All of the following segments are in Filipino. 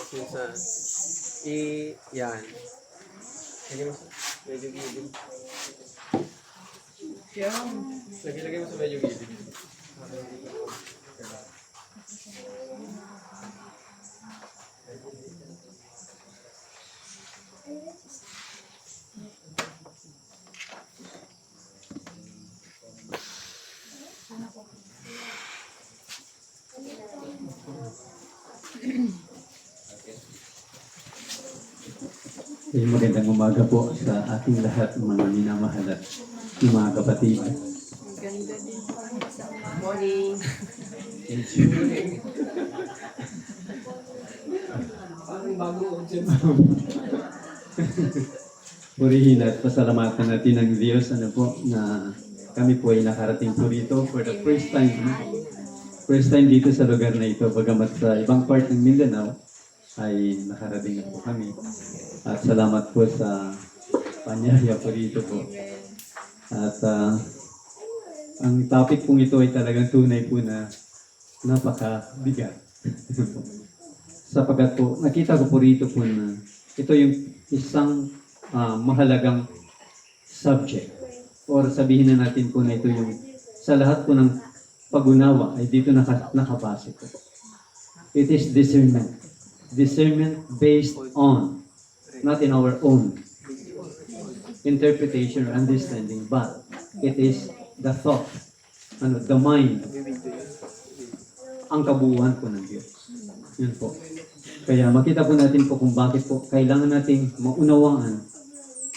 Yun sa, yan. Lagay mo sa medyo gilid. Yan. Lagay mo sa medyo gilid. Magandang umaga po sa ating lahat ng mga minamahal at ng mga kapatid. Maganda din po ang sama. Morning. Parang bago ako dyan. Purihin at pasalamatan natin ang Diyos na kami po ay nakarating po rito for the first time. First time dito sa lugar na ito, bagamat sa ibang part ng Mindanao ay nakarating na po kami. At salamat po sa panyaya po rito po. At ang topic pong ito ay talagang tunay po na napakabigat. Sapagat po, nakita ko po rito po na ito yung isang mahalagang subject. Or sabihin na natin po na ito yung sa lahat po ng pag-unawa ay dito nakabase po. It is discernment. Discernment based on not in our own interpretation or understanding, but it is the thought, the mind, ang kabuuan po ng Diyos. Yun po. Kaya makita po natin po kung bakit po kailangan nating maunawaan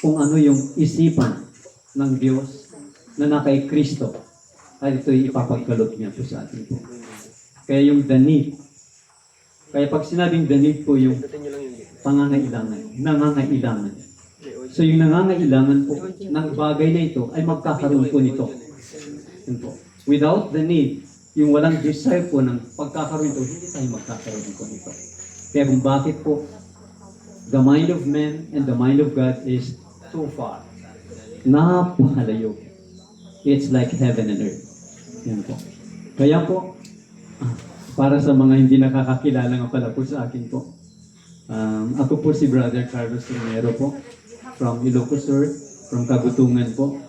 kung ano yung isipan ng Diyos na nakay Kristo at ito'y ipapagkaloob niya po sa atin po. Kaya yung the need, kaya pag sinabing the need po yung pangangailangan, nangangailangan. So yung nangangailangan po ng bagay na ito ay magkakaroon po nito. Yun po. Without the need, yung walang desire po ng pagkakaroon ito, hindi tayo magkakaroon po nito. Kaya kung bakit po, the mind of man and the mind of God is too far. Napakalayo. It's like heaven and earth. Yan po. Kaya po, para sa mga hindi nakakakilala nga pala po sa akin po, ako po si Brother Carlos Romero po, from Ilocos Sur, from Kagutungan po,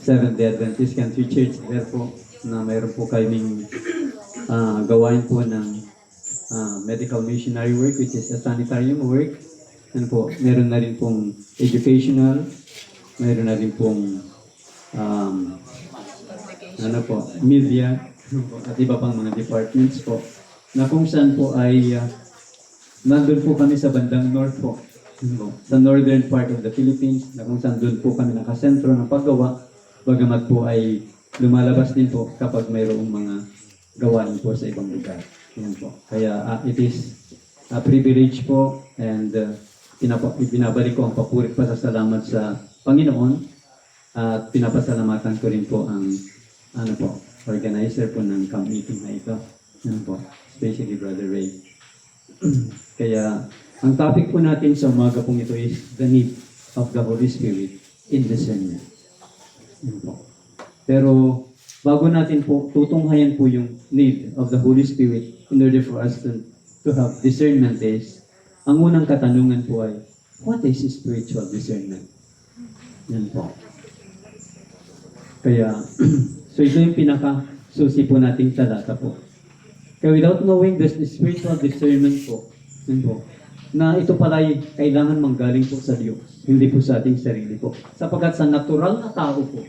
Seventh-day Adventist Country Church, there po, na mayroon po kaming gawain po ng medical missionary work, which is a sanitarium work. And po, meron na rin pong educational, meron na rin pong media, at iba pang mga departments po, na kung saan po ay nandun po kami sa bandang north po, sa northern part of the Philippines, na kung saan doon po kami nakasentro ng paggawa, bagamat po ay lumalabas din po kapag mayroong mga gawain po sa ibang lugar. Yan po. Kaya it is a privilege po, and binabalik ko ang papuri pa sa salamat sa Panginoon, at pinapasalamatan ko rin po ang organizer po ng camp meeting na ito. Yan po. Especially Brother Ray. Kaya, ang topic po natin sa umaga pong ito is the need of the Holy Spirit in discernment. Yan po. Pero, bago natin po tutunghayan po yung need of the Holy Spirit in order for us to have discernment is, ang unang katanungan po ay, what is spiritual discernment? Yan po. Kaya, so ito yung pinaka-susi po nating talata po. Kaya without knowing the spiritual discernment po, na ito pala ay kailangan manggaling po sa Diyos, hindi po sa ating sarili po. Sapagkat sa natural na tao po,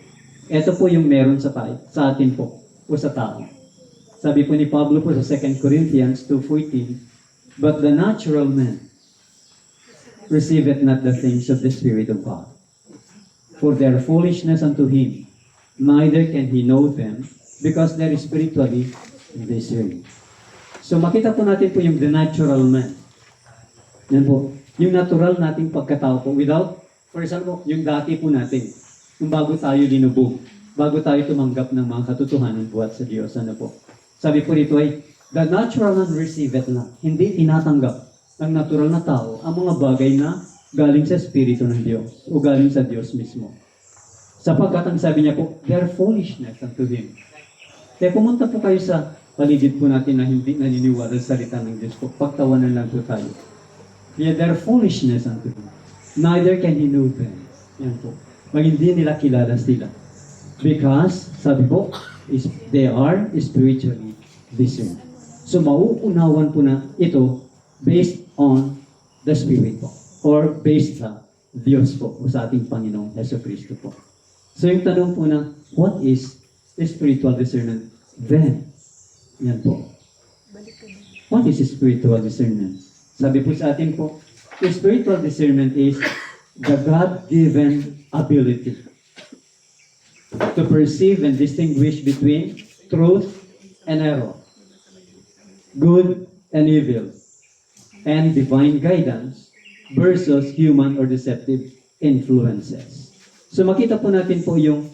ito po yung meron sa atin po, o sa tao. Sabi po ni Pablo po sa 2 Corinthians 2:14, but the natural man receiveth not the things of the Spirit of God, for they are foolishness unto him, neither can he know them, because they are spiritually discerned. So makita po natin po yung the natural man. Yan po. Yung natural nating pagkatao po without, for example, yung dati po natin, yung bago tayo linubog, bago tayo tumanggap ng mga katotohanan buhat sa Diyos. Sabi po rito ay, the natural man receiveth not. Hindi tinatanggap ng natural na tao ang mga bagay na galing sa Espiritu ng Diyos o galing sa Diyos mismo. Sapagkat ang sabi niya po, they are foolishness unto him. Kaya pumunta po kayo sa paligid po natin na hindi naniniwala sa salita ng Diyos po. Pagtawanan lang po tayo. Yeah, their foolishness unto him. Neither can he know them. Yan po. Pag hindi nila kilala sila. Because, sabi po, they are spiritually discerned. So, mauunawan po na ito based on the Spirit po. Or based sa Diyos po o sa ating Panginoong Heso Kristo po. So, yung tanong po na, what is spiritual discernment? Then, yan po. What is spiritual discernment? Sabi po sa atin po, spiritual discernment is the God-given ability to perceive and distinguish between truth and error, good and evil, and divine guidance versus human or deceptive influences. So makita po natin po yung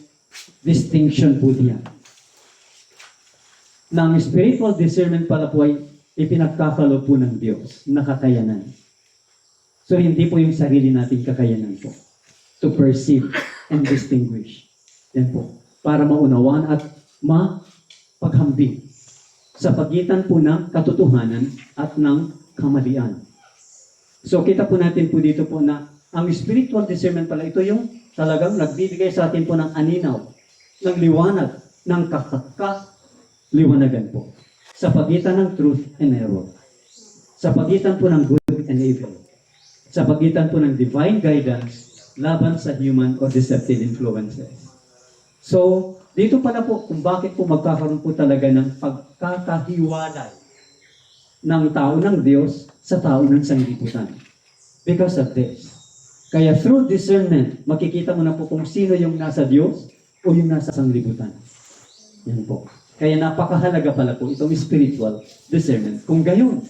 distinction po diyan. Nang spiritual discernment pala po ay ipinagkakalo po ng Diyos na kakayanan. So hindi po yung sarili nating kakayanan po to perceive and distinguish. Yan po. Para maunawaan at mapaghambing sa pagitan po ng katotohanan at ng kamalian. So kita po natin po dito po na ang spiritual discernment pala, ito yung talagang nagbibigay sa atin po ng aninaw, ng liwanag, ng kakaliwanagan po. Sa pagitan ng truth and error. Sa pagitan po ng good and evil. Sa pagitan po ng divine guidance laban sa human or deceptive influences. So, dito pala po kung bakit po magkakaroon po talaga ng pagkakahiwalay ng tao ng Diyos sa tao ng sanglibutan. Because of this. Kaya through discernment, makikita mo na po kung sino yung nasa Diyos o yung nasa sanglibutan. Yan po. Kaya napakahalaga pala po itong spiritual discernment. Kung gayon,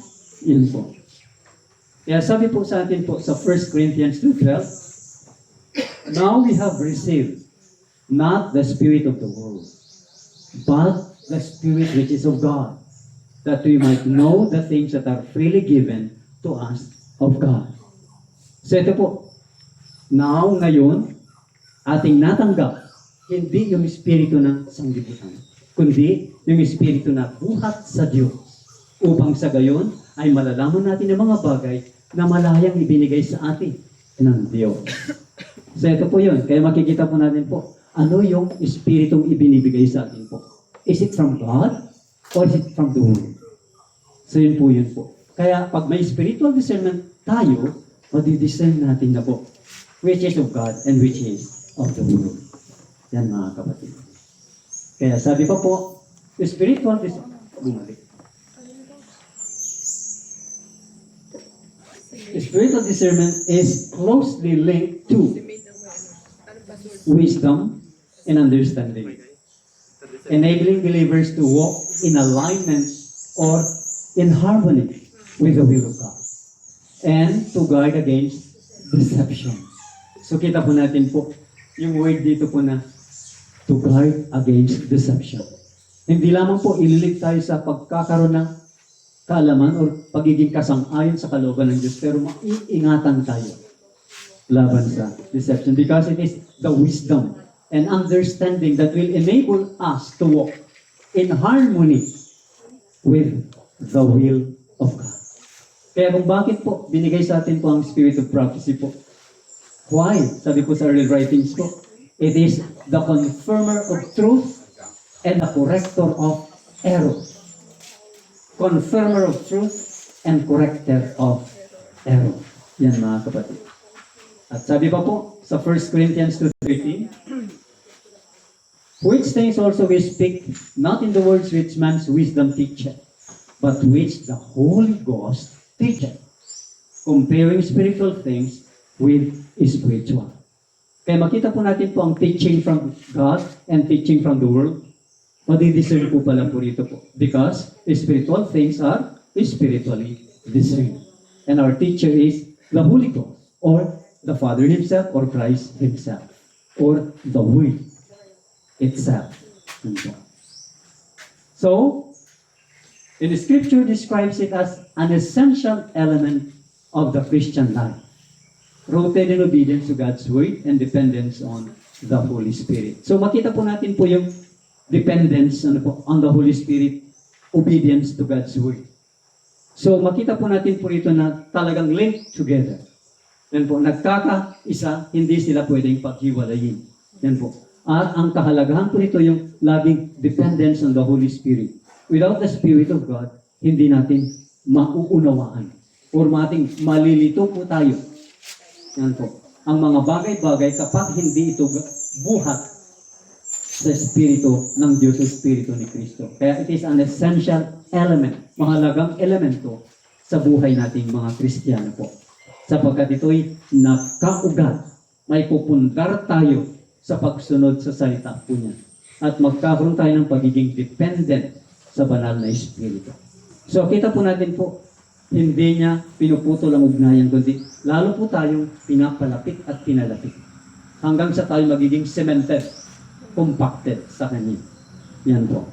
yan po. Kaya sabi po sa atin po sa 1 Corinthians 2:12, now we have received not the spirit of the world, but the Spirit which is of God, that we might know the things that are freely given to us of God. So ito po, now, ngayon, ating natanggap, hindi yung espiritu ng sanglibutan, kundi yung espiritu na buhat sa Diyos, upang sa gayon ay malalaman natin ang mga bagay na malayang ibinigay sa atin ng Diyos. So ito po yun, kaya makikita po natin po, ano yung espiritong ibinibigay sa atin po? Is it from God or is it from the world? So yun po. Kaya pag may spiritual discernment tayo, madi-discern natin na po which is of God and which is of the world. Yan mga kapatid. Kaya sabi pa po, spiritual discernment, bumalik. Spiritual discernment is closely linked to wisdom and understanding, enabling believers to walk in alignment or in harmony with the will of God, and to guard against deception. So kita po natin po, yung word dito po na to guard against deception. Hindi lamang po ililig tayo sa pagkakaroon ng kaalaman o pagiging kasang-ayon sa kalooban ng Diyos, pero maiingatan tayo laban sa deception because it is the wisdom and understanding that will enable us to walk in harmony with the will of God. Kaya kung bakit po binigay sa atin po ang spirit of prophecy po? Why? Sabi po sa early writings po, it is the confirmer of truth and the corrector of error. Confirmer of truth and corrector of error. Yan mga kapatid. At sabi pa po sa 1 Corinthians 2:13, which things also we speak, not in the words which man's wisdom teacheth, but which the Holy Ghost teacheth, comparing spiritual things with spiritual. Kaya makita po natin po ang teaching from God and teaching from the world. Madi-discern po pala po rito po. Because spiritual things are spiritually discerned. And our teacher is the Holy Ghost, or the Father Himself, or Christ Himself, or the Word itself. So, in the Scripture describes it as an essential element of the Christian life, rooted in obedience to God's Word and dependence on the Holy Spirit. So, makita po natin po yung dependence on the Holy Spirit obedience to God's word. So makita po natin po rito na talagang linked together. Yan po, nagkakaisa, hindi sila pwedeng paghiwalayin. Yan po. At ang kahalagahan po nito yung laging dependence on the Holy Spirit. Without the Spirit of God, hindi natin mauunawaan. Or mating malilito po tayo. Yan po. Ang mga bagay-bagay kapag hindi ito buhat sa Espiritu ng Diyos, sa Espiritu ni Kristo. Kaya it is an essential element, mahalagang elemento sa buhay nating mga Kristiyano po. Sapagkat ito'y nakaugat, may pupundar tayo sa pagsunod sa salita po niya. At magkakaroon tayo ng pagiging dependent sa banal na Espiritu. So kita po natin po, hindi niya pinuputol ang ugnayan, kundi lalo po tayong pinapalapit at pinalapit. Hanggang sa tayo magiging cemented, compacted sa Kanya. Yan po.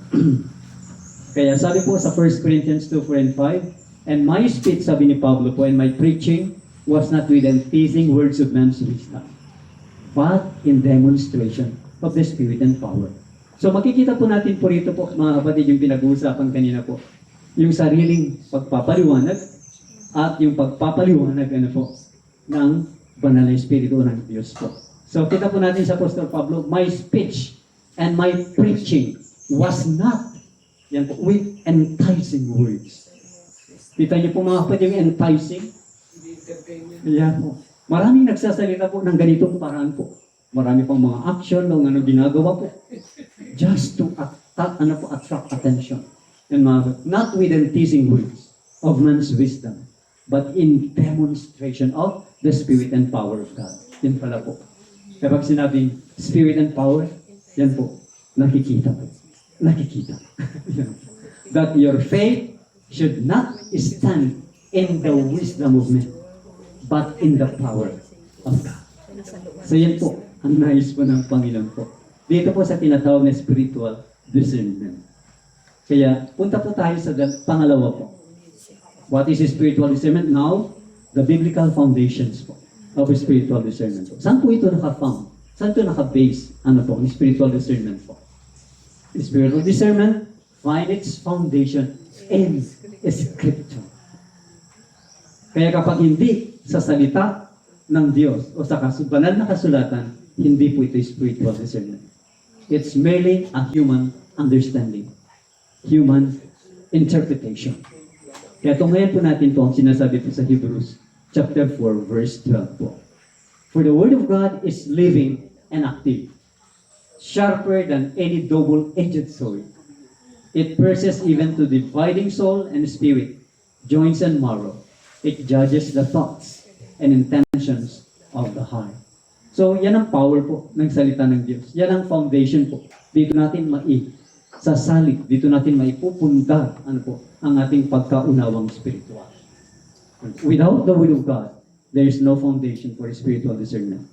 Kaya sabi po sa 1 Corinthians 2:4 and 5, and my speech, sabi ni Pablo po, and my preaching was not with enticing words of man's wisdom, but in demonstration of the Spirit and power. So makikita po natin po rito po, mga kapatid, yung pinag-uusapan kanina po, yung sariling pagpapaliwanag at yung pagpapaliwanag ng banal na Espiritu ng Diyos po. So kita po natin sa Apostol Pablo, my speech and my preaching was not with enticing words. Kita niyo po mga kapatid yung enticing? Yan po. Maraming nagsasalita po ng ganitong paraan po. Marami pang mga action o ginagawa po. Just to attract attention. And not with enticing words of man's wisdom, but in demonstration of the Spirit and power of God. Yan pala po. Kapag sinabing Spirit and power, yan po, nakikita po. Nakikita. That your faith should not stand in the wisdom of men, but in the power of God. So yan po, ang nais po ng Panginoon po. Dito po sa tinatawag na spiritual discernment. Kaya punta po tayo sa pangalawa po. What is spiritual discernment? Now, the biblical foundations po of spiritual discernment po. Saan po ito naka-found? Saan ito naka-base? Ano po? Spiritual discernment po. Spiritual discernment find its foundation in Scripture. Kaya kapag hindi sa salita ng Diyos o sa banal na kasulatan, hindi po ito spiritual discernment. It's merely a human understanding, human interpretation. Kaya ito ngayon po natin po ang sinasabi po sa Hebrews chapter 4 verse 12 po. For the word of God is living and active, sharper than any double-edged sword. It pierces even to dividing soul and spirit, joints and marrow. It judges the thoughts and intentions of the heart. So, yan ang power po ng salita ng Diyos. Yan ang foundation po. Dito natin sasalit, dito natin maipupundar ang ating pagkaunawang spiritual. Without the Word of God, there is no foundation for spiritual discernment.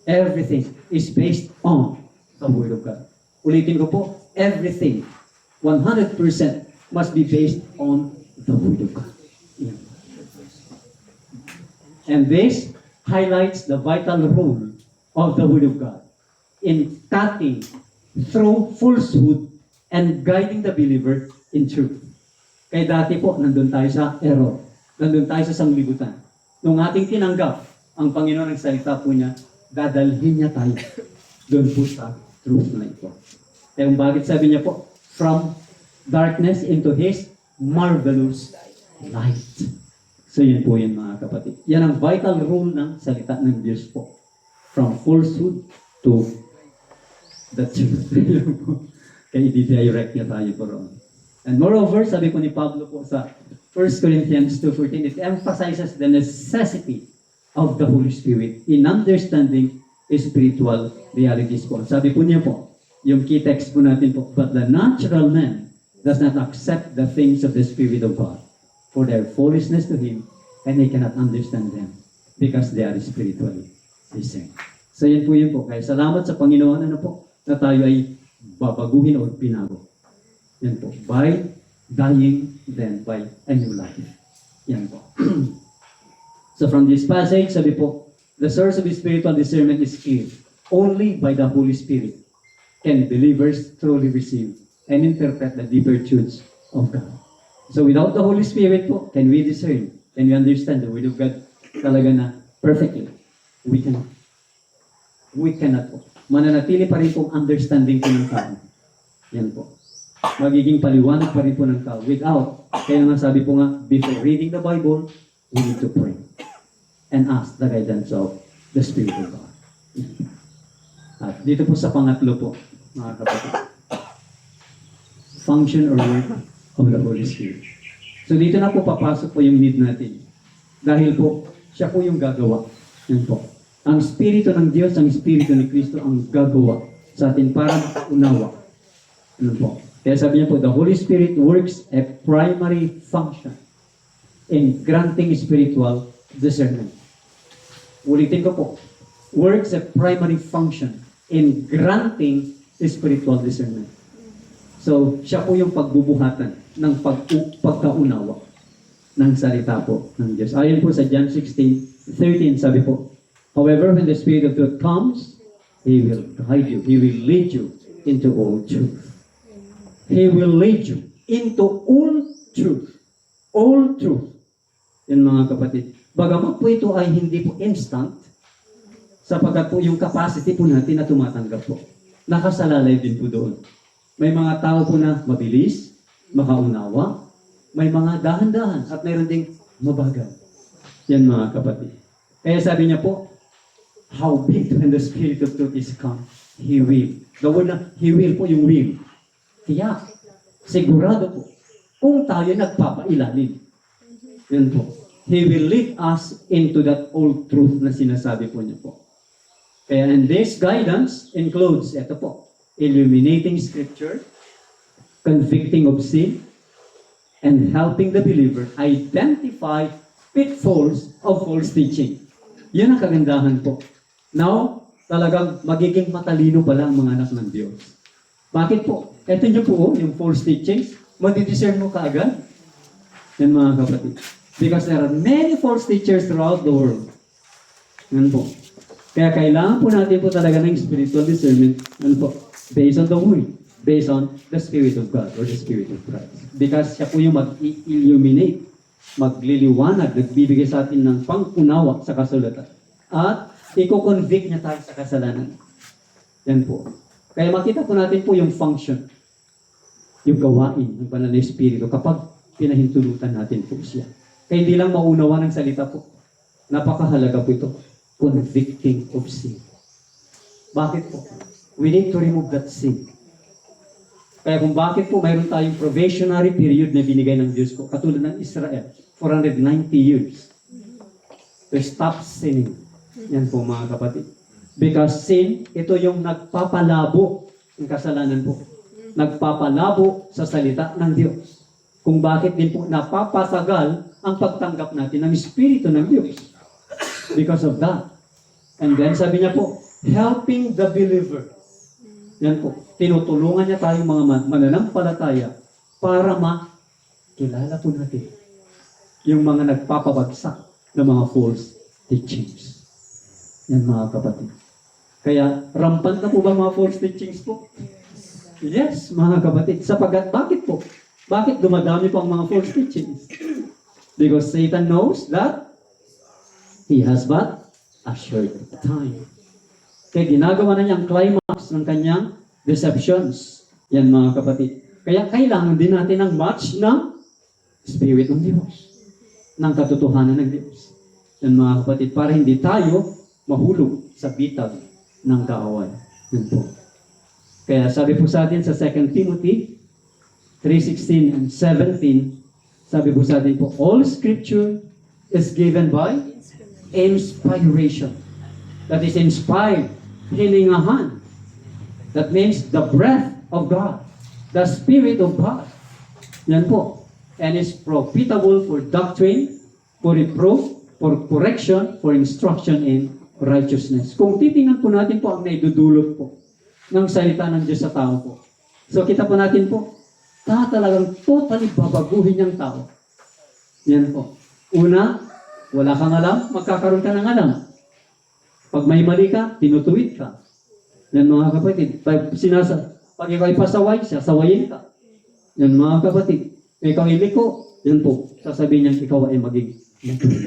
Everything is based on the Word of God. Ulitin ko po, everything, 100% must be based on the Word of God. Yeah. And this highlights the vital role of the Word of God in cutting through falsehood and guiding the believer in truth. Kaya dati po, nandun tayo sa error. Nandun tayo sa sanglibutan. Nung ating tinanggap, ang Panginoon ng salita po niya, dadalhin niya tayo doon po sa truth na ito. Kaya bakit sabi niya po, from darkness into His marvelous light. So yun po yun mga kapatid. Yan ang vital role ng salita ng Diyos po. From falsehood to the truth. Kaya i-direct niya tayo po ron. And moreover, sabi po ni Pablo po sa 1 Corinthians 2:14, it emphasizes the necessity of the Holy Spirit in understanding spiritual realities po. Sabi po niya po, yung key text po natin po, but the natural man does not accept the things of the Spirit of God, for their foolishness to him, and he cannot understand them, because they are spiritually discerned. So yun po. Kaya salamat sa Panginoon na tayo ay babaguhin o pinago. Yan po. By dying, then by a new life. Yan po. So from this passage, sabi po, the source of spiritual discernment is clear. Only by the Holy Spirit can believers truly receive and interpret the deeper truths of God. So without the Holy Spirit po, can we discern? Can we understand the Word of God talaga na perfectly? We cannot. We cannot po. Mananatili pa rin pong understanding po ng tao. Yan po. Magiging paliwanag pa rin po ng tao. Without, kaya nga sabi po nga, before reading the Bible, we need to pray and ask the guidance of the Spirit of God. At dito po sa pangatlo po, mga kapatid, function or work of the Holy Spirit. So dito na po papasok po yung need natin. Dahil po, siya po yung gagawa. Yan po. Ang Espiritu ng Diyos, ang Espiritu ni Kristo ang gagawa sa atin para unawa. Ano po? Kaya sabi niya po, the Holy Spirit works a primary function in granting spiritual discernment. Ulitin ko po, works a primary function in granting spiritual discernment. So, siya po yung pagbubuhatan ng pagkaunawa ng salita po ng Diyos. Ayon po sa John 16:13, sabi po, however, when the Spirit of truth comes, He will guide you. He will lead you into all truth. He will lead you into all truth. All truth. Yan mga kapatid. Bagamat po ito ay hindi po instant, sapagkat po yung capacity po natin na tumatanggap po. Nakasalalay din po doon. May mga tao po na mabilis, makaunawa, may mga dahan-dahan, at mayroon ding mabagal. Yan mga kapatid. Kaya sabi niya po, how big when the Spirit of truth is come, He will. The word na, He will po yung will. Kaya, sigurado po, kung tayo nagpapailalim, yan po, He will lead us into that old truth na sinasabi po niya po. Kaya, and this guidance includes, ito po, illuminating Scripture, convicting of sin, and helping the believer identify pitfalls of false teaching. Yan ang kagandahan po. Now, talagang magiging matalino pala ang mga anak ng Diyos. Bakit po? Ito nyo po, yung false teachings, madidiscern mo kaagad. Yan mga kapatid. Because there are many false teachers throughout the world. Yan po. Kaya kailangan po natin po talaga ng spiritual discernment. Yan po. Based on the Word. Based on the Spirit of God or the Spirit of Christ. Because siya po yung mag-illuminate, magliliwanag, nagbibigay sa atin ng pang-unawa sa kasulatan. At i-convict niya tayo sa kasalanan. Yan po. Kaya makita po natin po yung function, yung gawain ng banal na Espiritu kapag pinahintulutan natin po siya. Kaya hindi lang maunawa ng salita po. Napakahalaga po ito. Convicting of sin. Bakit po? We need to remove that sin. Kaya kung bakit po mayroon tayong probationary period na binigay ng Diyos po, katulad ng Israel, 490 years. To stop sinning. Yan po mga kapatid. Because sin, ito yung nagpapalabo ng kasalanan po. Nagpapalabo sa salita ng Diyos. Kung bakit din po napapasagal ang pagtanggap natin ng Espiritu ng Diyos. Because of that. And then sabi niya po, helping the believer. Yan po. Tinutulungan niya tayong mga mananampalataya para makilala po natin yung mga nagpapabagsak ng mga false teachings. Yan mga kapatid. Kaya, rampant na po ba mga false teachings po? Yes, mga kapatid. Sapagat, bakit po? Bakit dumadami po ang mga false teachings? Because Satan knows that he has but a short time. Kaya ginagawa na niya ang climax ng kanyang deceptions. Yan mga kapatid. Kaya kailangan din natin ng match ng Spirit ng Diyos. Ng katotohanan ng Diyos. Yan mga kapatid. Para hindi tayo mahulog sa bitag ng kaaway. Yan po. Kaya sabi po sa atin sa 2 Timothy 3:16 and 17, sabi po sa atin po, all Scripture is given by inspiration. That is inspired. Hiningahan. That means the breath of God. The Spirit of God. Yan po. And is profitable for doctrine, for reproof, for correction, for instruction in righteousness. Kung titingnan po natin po ang naidudulot po ng salita ng Diyos sa tao po. So kita po natin po, talagang totally babaguhin ng tao. Yan po. Una, wala kang alam, magkakaroon ka ng alam. Pag may mali ka, tinutuwid ka. Yan mga kapatid. Pag ikaw ay pasaway, sasawayin ka. Yan mga kapatid. Kung ikaw ay liko, yan po, sasabihin niya, ikaw ay maging mature.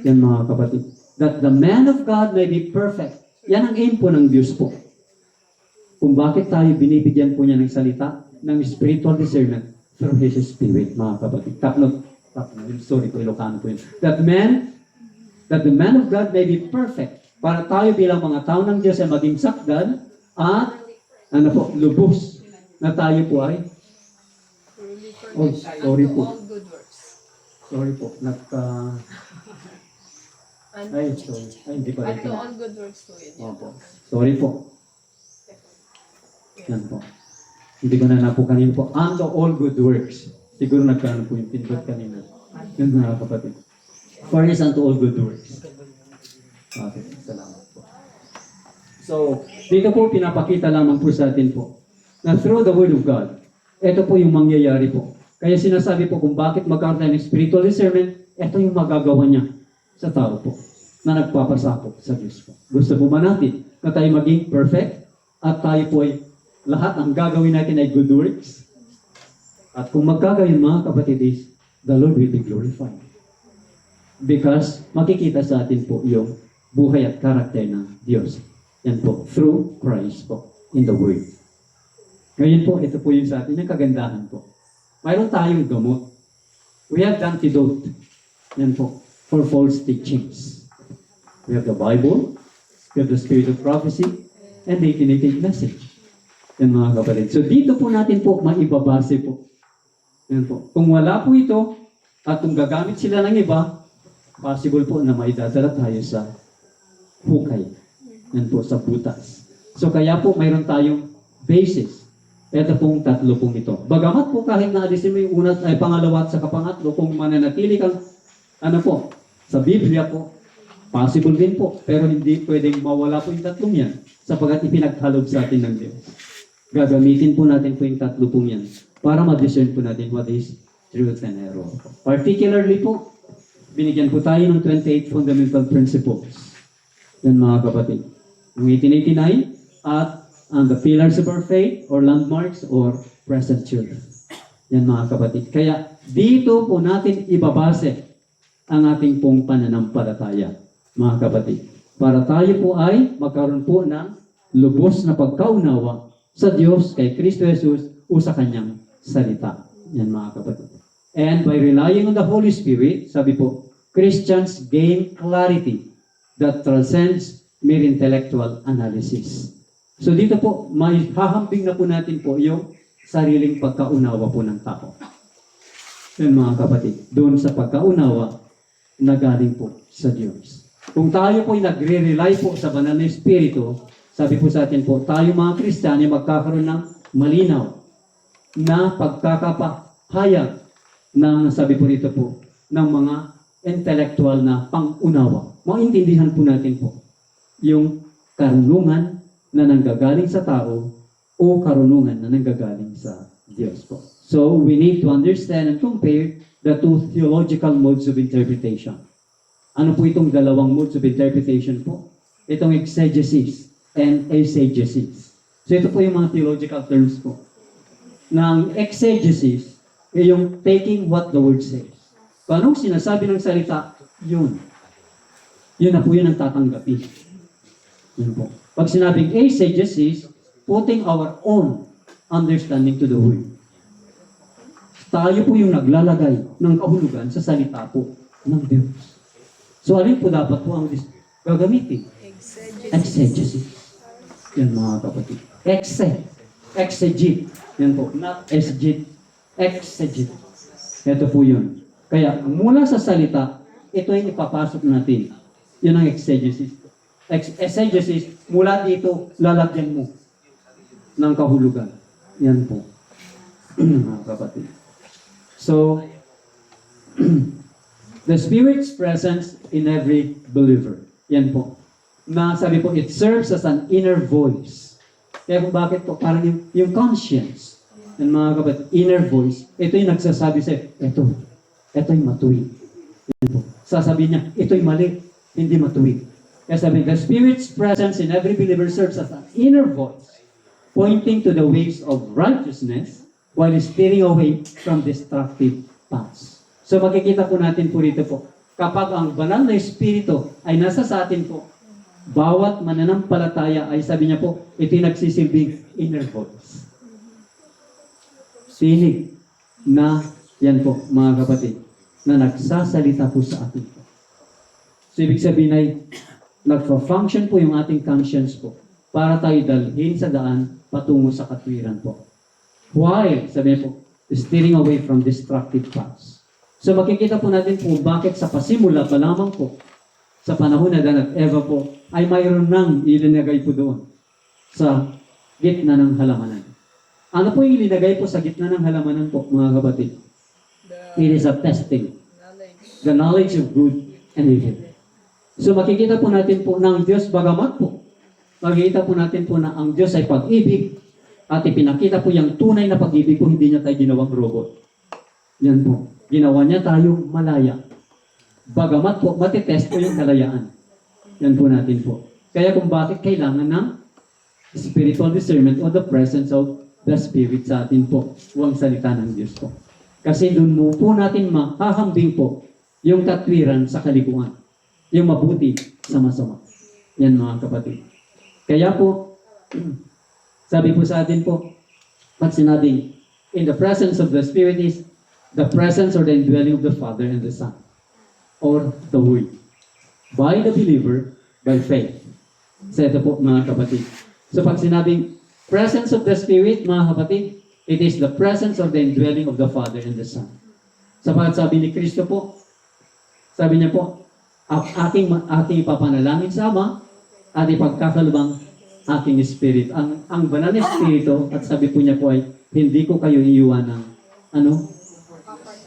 Yan mga kapatid. That the man of God may be perfect. Yan ang aim po ng Diyos po. Kung bakit tayo binibigyan po niya ng salita, ng spiritual discernment through His Spirit, mga kapatid. Sorry po, Ilocano po yun. That the man of God may be perfect. Para tayo bilang mga tao ng Diyos ay maging sakdal at lubos na tayo po ay sorry po. All good works. Sorry po. Hindi pa rin. Unto all good works po yun. Opo. Sorry po. Yan po. Hindi ko na po kanina po. Unto all good works. Siguro nagkaroon po yung pindot kanina. Yun mga kapatid. Furnace unto all good works. Okay. Salamat po. So, dito po pinapakita lamang po sa atin po na through the Word of God, ito po yung mangyayari po. Kaya sinasabi po kung bakit magkaroon tayo ng spiritual discernment, ito yung magagawa niya sa tao po na nagpapasakop sa Diyos po. Gusto po ba natin na tayo maging perfect at tayo po ay lahat ang gagawin natin ay good works? At kung magkagayon mga kapatid is, the Lord will be glorified. Because makikita sa atin po yung buhay at karakter ng Diyos. Yan po, through Christ po, in the Word. Ngayon po, ito po yung sa atin, yung kagandahan po. Mayroon tayong gamot. We have the antidote. Yan po, for false teachings. We have the Bible, we have the Spirit of Prophecy, and the Definitive Message. Yan mga kapatid. So dito po natin po maibabase po. Yan po. Kung wala po ito, at kung gagamit sila ng iba, possible po na maidadala tayo sa hukay. Yan po, sa butas. So kaya po mayroon tayong basis. Ito pong tatlo pong ito. Bagamat po kahit naalisin mo yung una ay pangalawa at sa kapangatlo, kung mananatili kang sa Biblia po, possible din po. Pero hindi pwedeng mawala po yung tatlong yan sapagkat ipinaghalob sa atin ng Diyos. Gagamitin po natin po yung tatlo pong yan para ma-discern po natin what is truth and error. Particularly po, binigyan po tayo ng 28 fundamental principles. Yan mga kapatid. Yung 1889 at the pillars of our faith or landmarks or present truth. Yan mga kapatid. Kaya dito po natin ibabase ang ating pong pananampalataya, mga kapatid. Para tayo po ay magkaroon po ng lubos na pagkaunawa sa Diyos, kay Kristo Jesus, o sa Kanyang salita. Yan mga kapatid. And by relying on the Holy Spirit, sabi po, Christians gain clarity that transcends mere intellectual analysis. So dito po, may hahambing na po natin po yung sariling pagkaunawa po ng tao. Yan mga kapatid, doon sa pagkaunawa na galing po sa Diyos. Kung tayo po ay nagre-rely po sa banal na Espiritu, sabi po sa atin po, tayo mga Kristiyano magkakaroon ng malinaw na pagkakapahayag ng, sabi po rito po, ng mga intellectual na pangunawa. Maintindihan po natin po yung karunungan na nanggagaling sa tao o karunungan na nanggagaling sa Diyos po. So, we need to understand and compare the two theological modes of interpretation. Ano po itong dalawang modes of interpretation po? Itong exegesis and eisegesis. So, ito po yung mga theological terms po. Ng exegesis, yung taking what the word says. Kung anong sinasabi ng salita, yun. Yun na po yun ang tatanggapin. Yun po. Pag sinabing eisegesis, putting our own understanding to the word. Tayo po yung naglalagay ng kahulugan sa salita po ng Diyos. So, alin po dapat po ang gagamitin? Exegesis. Yan mga kapatid. Exegete. Yan po. Not exegete. Exegete. Ito po yun. Kaya, mula sa salita, ito yung ipapasok natin. Yun ang exegesis. Exegesis, mula dito, lalagyan mo ng kahulugan. Yan po. Mga kapatid. So, the Spirit's presence in every believer. Yan po. Na sabi po, it serves as an inner voice. Kaya kung bakit po, parang yung conscience ng mga kapatid, inner voice, ito yung nagsasabi sa'yo, ito'y matuwid. Yan po. Sasabihin niya, ito'y mali, hindi matuwid. Kaya sabi, the Spirit's presence in every believer serves as an inner voice, pointing to the ways of righteousness while steering away from destructive paths. So makikita po natin po rito po, kapag ang banal na Espiritu ay nasa sa atin po, bawat mananampalataya ay sabi niya po, ito yung nagsisilbing inner voice. Sinig na yan po mga kapatid, na nagsasalita po sa atin po. So ibig sabihin ay nagfa-function po yung ating conscience po para tayo dalhin sa daan patungo sa katwiran po. Why? Sabi niya po, steering away from destructive paths. So makikita po natin po bakit sa pasimula pa lamang po sa panahon na Dan at Eva po ay mayroon nang ilinagay po doon sa gitna ng halamanan. Ano po yung ilinagay po sa gitna ng halamanan po mga kapatid? It is a testing. The knowledge of good and evil. So makikita po natin po ng Diyos bagamat po. Makikita po natin po na ang Diyos ay pag-ibig at ipinakita po yung tunay na pag-ibig po, hindi niya tayo ginawang robot. Yan po. Ginawa niya tayo malaya. Bagamat po, matitest po yung kalayaan. Yan po natin po. Kaya kung bakit kailangan ng spiritual discernment or the presence of the Spirit sa atin po. Huwag salita ng Diyos po. Kasi doon mo po natin mahahambing po yung katwiran sa kalikuan. Yung mabuti sa masama. Yan mga kapatid. Kaya po, sabi po sa atin po, pag sinabing, in the presence of the Spirit is the presence or the indwelling of the Father and the Son, or the Word, by the believer, by faith. So ito po mga kapatid. So pag sinabing presence of the Spirit, mga kapatid, it is the presence or the indwelling of the Father and the Son. Sapagat sabi ni Kristo po, sabi niya po, aking ipapanalangin sa Ama at ipagkakalubang aking Spirit. Ang banal na Espiritu, at sabi po niya po ay, hindi ko kayo iiwan ng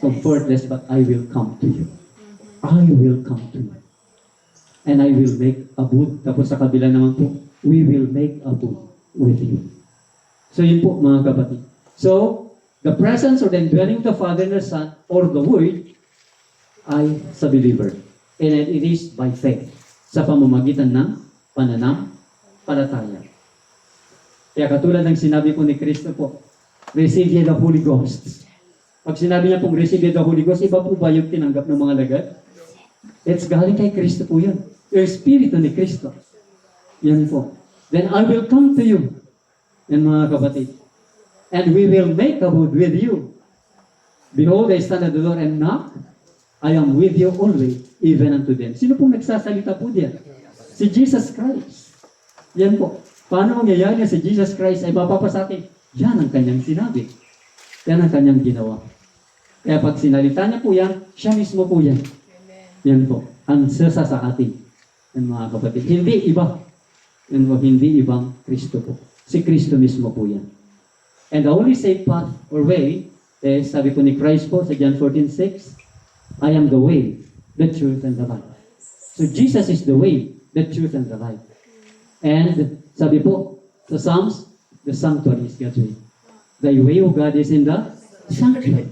comfortless, but I will come to you. I will come to you. And I will make abode. Tapos sa kabila naman po, we will make abode with you. So yun po mga kapatid. So, the presence or the indwelling of the Father and the Son, or the Word, ay sa believer. And it is by faith. Sa pamamagitan ng pananampalataya. Kaya katulad ng sinabi po ni Kristo po, receive ye the Holy Ghost. Pag sinabi niya pong receive ye the Holy Ghost, iba po ba yung tinanggap ng mga lagad? It's galing kay Kristo po yun. Yung Espiritu ni Kristo. Yan po. Then I will come to you. Yan mga kapatid. And we will make abode with you. Behold, I stand at the door and knock. I am with you always, even unto them. Sino pong nagsasalita po diyan? Si Jesus Christ. Yan po. Paano mangyayari na si Jesus Christ ay mapapasakin? Yan ang kanyang sinabi. Yan ang kanyang ginawa. Kaya pag sinalita niya po yan, siya mismo po yan. Yan po. Ang sasa sa atin. Yan mga kapatid. Hindi iba. Yan po, hindi ibang Kristo po. Si Kristo mismo po yan. And the only safe path or way, sabi po ni Christ po sa John 14:6, I am the way, the truth, and the life. So Jesus is the way, the truth, and the life. And sabi po sa Psalms, the sanctuary is God's way. The way of God is in the sanctuary.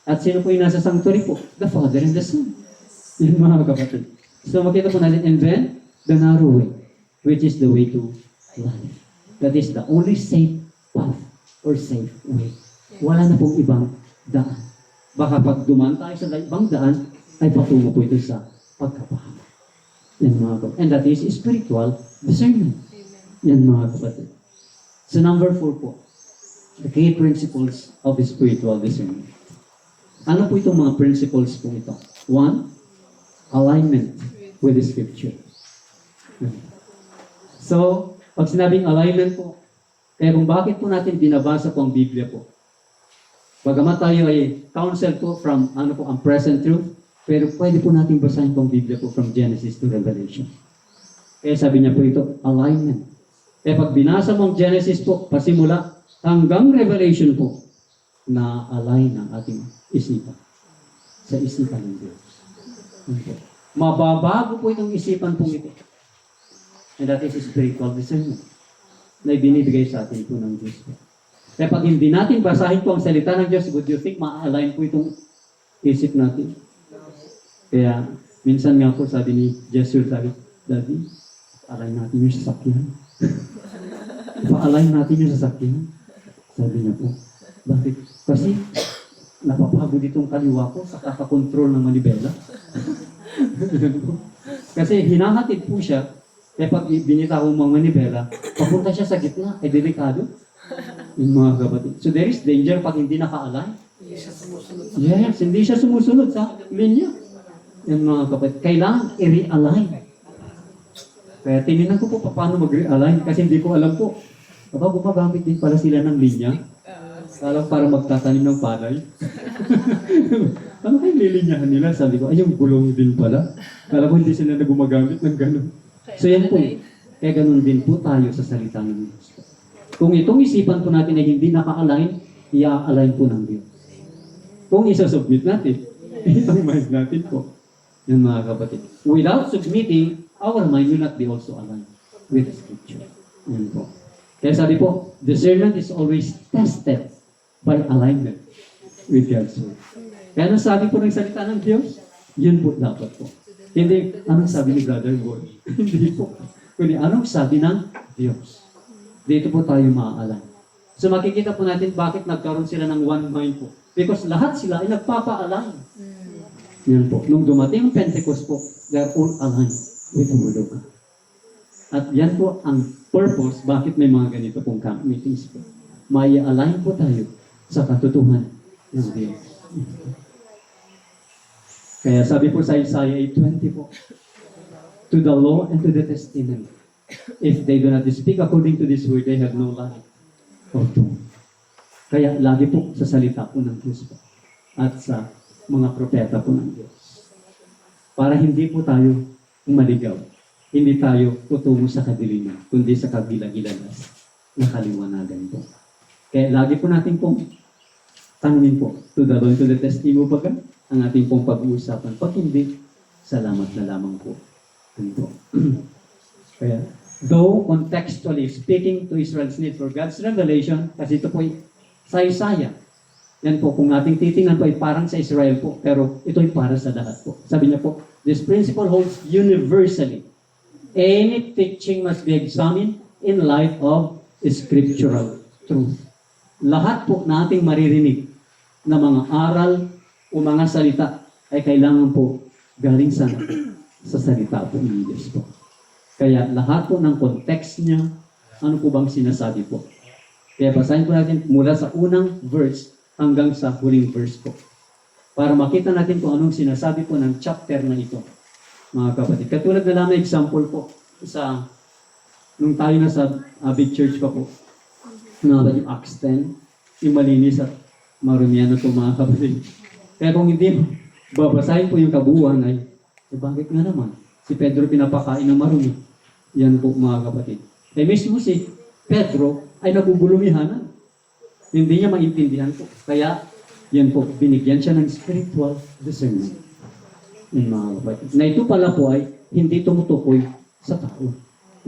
At sino po yung nasa sanctuary po? The Father and the Son. Yun mga kapatid. So makita po natin, and then, the narrow way, which is the way to life. That is the only safe path or safe way. Wala na pong ibang daan. Baka pag dumaan tayo sa ibang daan, ay patungo po ito sa pagkapahamak. Yan mga kapatid. And that is spiritual discernment. Yan mga kapatid. So number 4 po, the key principles of spiritual discernment. Ano po itong mga principles po ito? 1, alignment with the Scripture. So, pag sinabing alignment po, kaya kung bakit po natin binabasa po ang Biblia po, bagamat tayo ay counsel po from ang present truth, pero pwede po natin basahin po ang Biblia po from Genesis to Revelation. Kaya sabi niya po ito, alignment. Kaya pag binasa mo ang Genesis po, pasimula hanggang Revelation po, na-align ang ating isipan sa isipan ng Diyos. Mababago po itong isipan pong ito. And that is spiritual discernment na ibinibigay sa atin po ng Diyos. Kaya pag hindi natin basahin po ang salita ng Diyos, would you think ma-align po itong isip natin? Kaya minsan nga po sabi ni Jesus, sabi, Daddy, align natin yung sasakyan. Pa-align natin yung sasakyan. Sabi niya po. Bakit? Kasi napapagod itong kaliwa ko sa kakakontrol ng manibela. Kasi hinahatid po siya, kaya pag binita ko mga manibela, papunta siya sa gitna, ay delikado. Yung mga kapatid. So there is danger pag hindi naka-align. Hindi siya sumusunod sa Yes, hindi siya sumusunod sa linya. Yan mga kapatid. Kailangan i-realign. Kaya tinignan ko po paano mag-realign kasi hindi ko alam po. Kapag gumagamit din pala sila ng linya, alam para magtatanim ng palay. Ano kayo lilinyahan nila? Sabi ko, ay yung gulong din pala. Kala ko hindi sila na gumagamit ng gano'n. So yan po. Kaya ganun din po tayo sa salita ng Diyos. Kung itong isipan po natin ay hindi naka-align, i-align po ng Diyos. Kung isa-submit natin, itong mind natin po. Yan mga kapatid. Without submitting, our mind will not be also aligned with the Scripture. Yan po. Kaya sabi po, discernment is always tested by alignment with God's Word. Kaya anong sabi po ng salita ng Diyos? Yun po dapat po. Hindi, anong sabi ni Brother Boy? Hindi po. Kundi anong sabi ng Diyos? Dito po tayo maa-align. So makikita po natin bakit nagkaroon sila ng one mind po. Because lahat sila ay nagpapa-align. Yan po. Nung dumating ang Pentecost po, they are all aligned with the Word of God. At yan po ang purpose bakit may mga ganito pong camp meetings po. May align po tayo sa katotohanan ng Diyos. Kaya sabi po sa Isaiah 8:20 po, to the law and to the testimony, if they do not speak according to this word, they have no life or truth. Kaya lagi po sa salita po ng Diyos po at sa mga propeta po ng Diyos. Para hindi po tayo maligaw. Hindi tayo tutungo sa kadiliman, kundi sa kagilagilanas na kaliwanagan po. Kaya lagi po natin pong tanungin po, to the law and to the testimony po ang ating pong pag-uusapan. Pag hindi, salamat na lamang po. Ano? Kaya, though contextually speaking to Israel's need for God's revelation, kasi ito po ay sa Isaiah. Yan po, kung ating titingnan po ay parang sa Israel po, pero ito ay para sa lahat po. Sabi niya po, this principle holds universally. Any teaching must be examined in light of scriptural truth. Lahat po na ating maririnig na mga aral o mga salita ay kailangan po galing sa salita po ng Diyos po. Kaya lahat po ng context niya, ano po bang sinasabi po? Kaya basahin po natin mula sa unang verse hanggang sa huling verse po. Para makita natin kung anong sinasabi po ng chapter na ito, mga kapatid. Katulad na lang na example po sa nung tayo na sa big church pa po, yung Acts 10, yung malinis at marumiano po mga kapatid. Kaya kung hindi babasahin po yung kabuuan ay, bakit nga naman? Si Pedro pinapakain ng marumi. Yan po mga kapatid. Eh mismo si Pedro ay nagugulumihanan. Hindi niya maintindihan po. Kaya yan po, binigyan siya ng spiritual discernment. Yan mga kapatid. Na ito pala po ay hindi tumutukoy sa tao.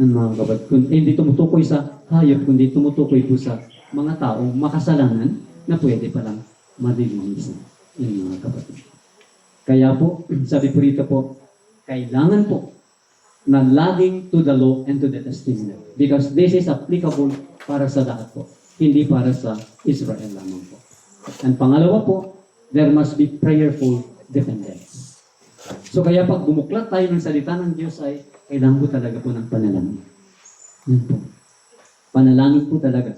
Yan mga kapatid. Hindi tumutukoy sa hayop, kundi tumutukoy po sa mga taong makasalanan na pwede palang malilinisan. Yan mga kapatid. Kaya po, sabi po rito po, kailangan po na laging to the law and to the testimony. Because this is applicable para sa lahat po. Hindi para sa Israel lamang po. And pangalawa po, there must be prayerful dependence. So kaya pag bumuklat tayo ng salita ng Diyos ay kailangan po talaga po ng panalangin. Yan po. Panalangin po talaga.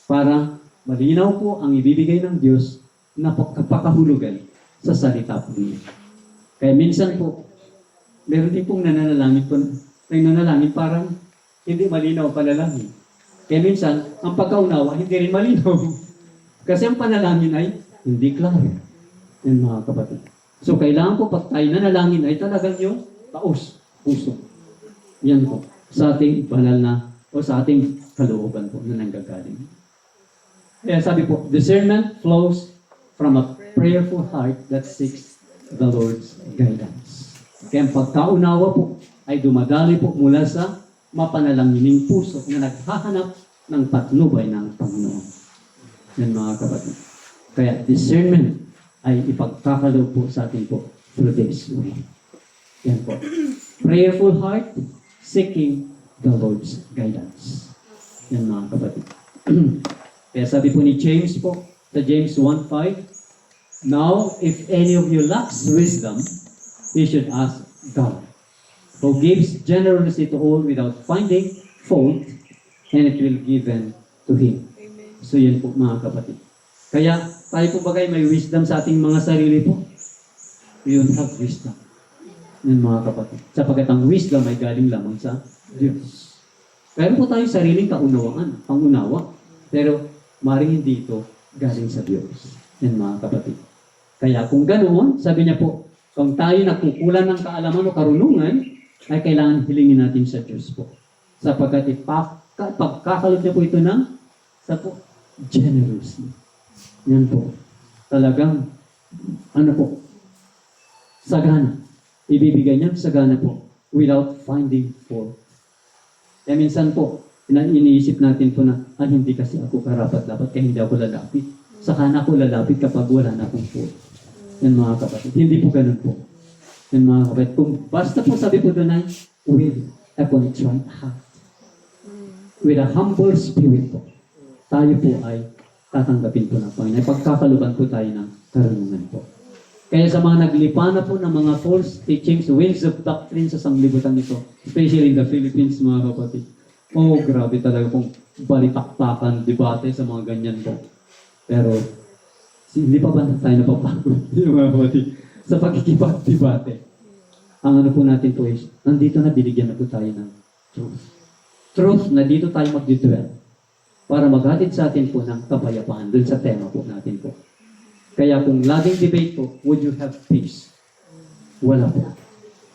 Para malinaw po ang ibibigay ng Diyos na kapakahulugan sa salita po niya. Kaya minsan po, meron din pong nananalangin po, nananalangin parang hindi malinaw panalangin. Kaya minsan, ang pagkaunawa hindi rin malinaw. Kasi ang panalangin ay hindi klaro. Yan mga kapatid. So kailangan po pag tayo nanalangin ay talagang yung taos, puso. Yan po. Sa ating banal na o sa ating kalooban po na nanggagaling. Kaya sabi po, discernment flows from a prayerful heart that seeks the Lord's guidance. Kaya ang pagkaunawa po ay dumadali po mula sa mapanalangining puso na naghahanap ng patnubay ng Panginoon. Yan mga kapatid. Kaya discernment ay ipagkakaloob po sa atin po through this way. Yan po. Prayerful heart seeking the Lord's guidance. Yan mga kapatid. Kaya sabi po ni James po, sa James 1:5, now, if any of you lacks wisdom, he should ask God, who gives generously to all without finding fault, and it will be given to him. Amen. So yan po mga kapatid. Kaya tayo po bagay may wisdom sa ating mga sarili po. We don't have wisdom. Yan mga kapatid. Sapagkat ang wisdom ay galing lamang sa Diyos. Pero po tayo sariling kaunawaan, pangunawa. Pero maring hindi ito galing sa Diyos. Yan mga kapatid. Kaya kung ganoon, sabi niya po, kung tayo nakukulan ng kaalaman o karunungan, ay kailangan hilingin natin sa Diyos po. Sapagkat pagkakalot niya po ito ng generously. Yan po. Talagang, sagana. Ibibigay niya sagana po without finding fault. Kaya minsan po, iniisip natin po na, hindi kasi ako karapat-dapat, kaya hindi ako lalapit. Saka na ako lalapit kapag wala na akong fault. Yan mga kapatid. Hindi po ganun po. Yan mga kapatid. Kung basta po sabi po doon ay, with a contrite heart. With a humble spirit po. Tayo po ay tatanggapin po ng Panginoon. Pagkakaluban po tayo ng karunungan po. Kaya sa mga naglipa na po ng mga false teachings, winds of doctrine sa sanglibutan nito, especially in the Philippines, mga kapatid. Oh, grabe talaga pong balitaktakan, debate sa mga ganyan po. Pero, hindi pa ba tayo napapagod, mga kapatid, sa pagkikipag-debate? Ang po natin po is, nandito na binigyan na po tayo ng truth. Truth na dito tayo magdiduel para maghatid sa atin po ng kapayapaan dun sa tema po natin po. Kaya kung laging debate po, would you have peace? Wala po.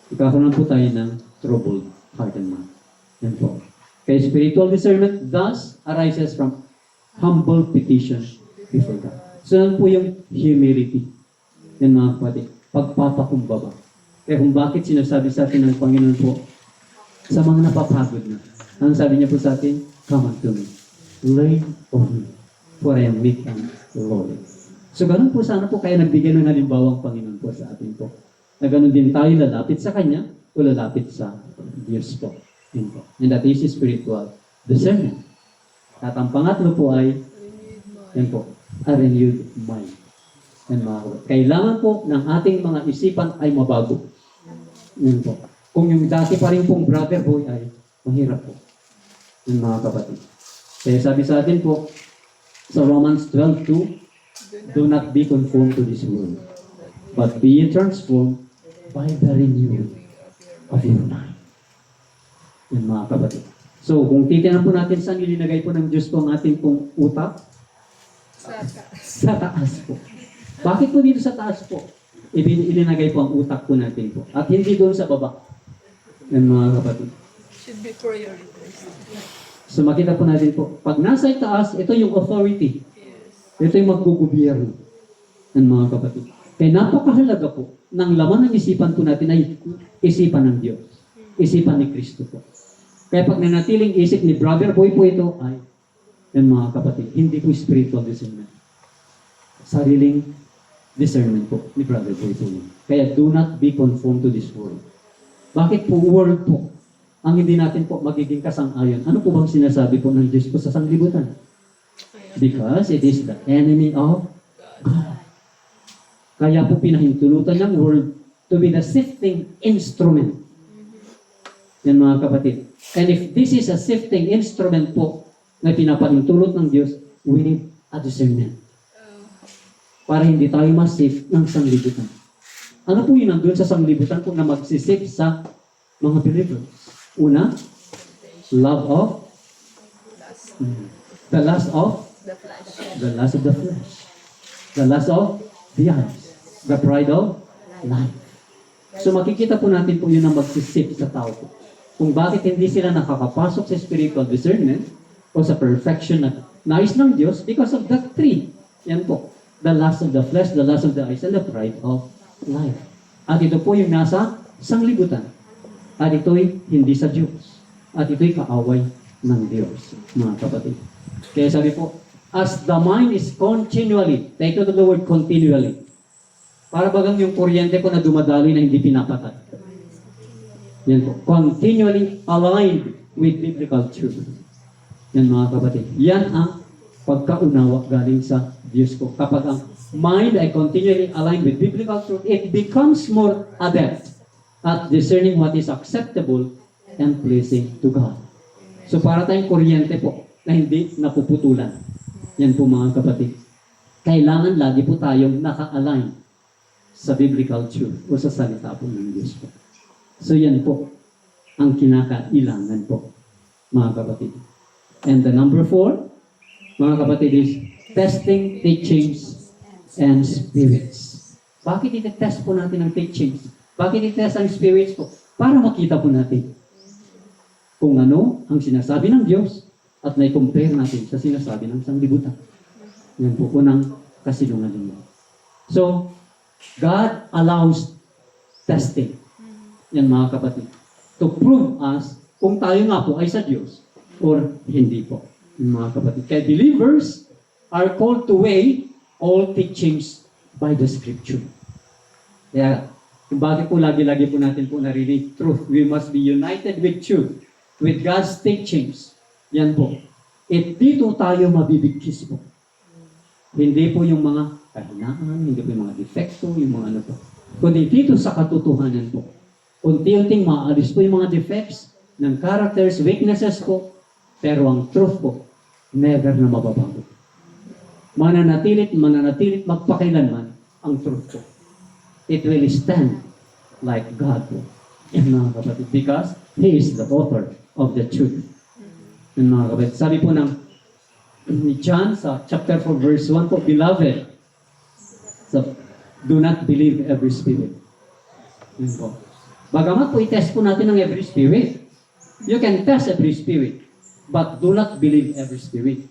Ikakunan po tayo ng troubled heart and mind. Yan po. Kaya spiritual discernment thus arises from humble petition before God. So yan po yung humility. Yan mga kapatid. Pagpapakumbaba. Kaya kung bakit sinasabi sa atin ng Panginoon po, sa mga napapagod na, ang sabi niya po sa atin, come unto me. Learn of me. For I am meek and lowly. So ganun po sana po kaya nagbigay ng halimbawang Panginoon po sa atin po. Na ganun din tayo lalapit sa Kanya o lalapit sa Diyos po. Yun po. And that is spiritual discernment. At ang pangatlo po ay, yan po, a renewed mind. Yan mga kapatid. Kailangan po ng ating mga isipan ay mabago. Yan po. Kung yung dati pa rin pong brother boy ay mahirap po. Yan mga kapatid. Kaya sabi sa atin po, sa Romans 12:2, do not be conformed to this world, but be transformed by the renewal of your mind. Yan mga kapatid. So, kung titignan po natin saan ilinagay po ng Diyos po ang ating pong utak? Sa taas po. Bakit po dito sa taas po? Ilinagay po ang utak po natin po. At hindi doon sa baba. Yan mga kapatid. Should be prioritized. So makita po natin po, pag nasa itaas, ito yung authority. Yes. Ito yung maggugobyerno ng mga kapatid. Kaya napakahalaga po, ng laman ng isipan po natin ay isipan ng Diyos. Isipan ni Kristo po. Kaya pag nanatiling isip ni Brother Boy po ito, ay, yan mga kapatid, hindi po spiritual discernment. Sariling discernment po ni Brother Boy po yun. Kaya do not be conformed to this world. Bakit po world po? Ang hindi natin po magiging kasang-ayon. Ano po bang sinasabi po ng Diyos po sa sanglibutan? Because it is the enemy of God. Kaya po pinahintulutan ng world to be the sifting instrument. Yan mga kapatid. And if this is a sifting instrument po na pinapahintulot ng Diyos, we need a discernment. Para hindi tayo masif ng sanglibutan. Ano po yun nandun sa sanglibutan po na magsisip sa mga believers? Una, love of the lust of The flesh. the lust of the flesh, the lust of the eyes, the pride of life. So makikita po natin po yun ang magsisip sa tao po. Kung bakit hindi sila nakakapasok sa spiritual discernment o sa perfection na nais ng Diyos because of that three. Yan po. The lust of the flesh, the lust of the eyes, and the pride of life. At ito po yung nasa sanglibutan. At ito'y hindi sa Diyos. At ito'y kaaway ng Diyos, mga kapatid. Kaya sabi po, as the mind is continually, take note of the word continually. Para bagang yung kuryente po na dumadaloy na hindi pinapatay. Yan po, continually aligned with biblical truth. Yan mga kapatid. Yan ang pagkaunawa galing sa Diyos ko. Kapag ang mind ay continually aligned with biblical truth, it becomes more adept at discerning what is acceptable and pleasing to God. So para tayong kuryente po na hindi napuputulan. Yan po mga kapatid. Kailangan lagi po tayong naka-align sa biblical truth o sa salita po ng Diyos po. So yan po ang kinakailangan po mga kapatid. And the number 4, mga kapatid, is testing teachings and spirits. Bakit iti-test po natin ang teachings? Bakit iti-test ang spirits po? Para makita po natin kung ano ang sinasabi ng Diyos at na-compare natin sa sinasabi ng sanglibutan. Yan po unang kasinungalingan. So, God allows testing. Yan mga kapatid. To prove us kung tayo nga po ay sa Diyos or hindi po. Yan mga kapatid. Kaya believers are called to weigh all teachings by the Scripture. Kaya, kung bakit po lagi-lagi po natin po narinig truth, we must be united with truth, with God's teachings. Yan po. At dito tayo mabibigkis po. Hindi po yung mga kahinaan, hindi po yung mga defecto, yung mga ano po. Kundi dito sa katotohanan po. Unti-unting maalis po yung mga defects ng characters, weaknesses po. Pero ang truth po, never na mababago. Mananatilit, magpakailanman ang truth po. It will stand like God po. Yan mga kapatid. Because He is the author of the truth. Yan mga kapatid. Sabi po ng ni John sa chapter 4 verse 1 po, Beloved, so, do not believe every spirit. Yan po. Bagamat po i-test po natin ang every spirit. You can test every spirit, but do not believe every spirit.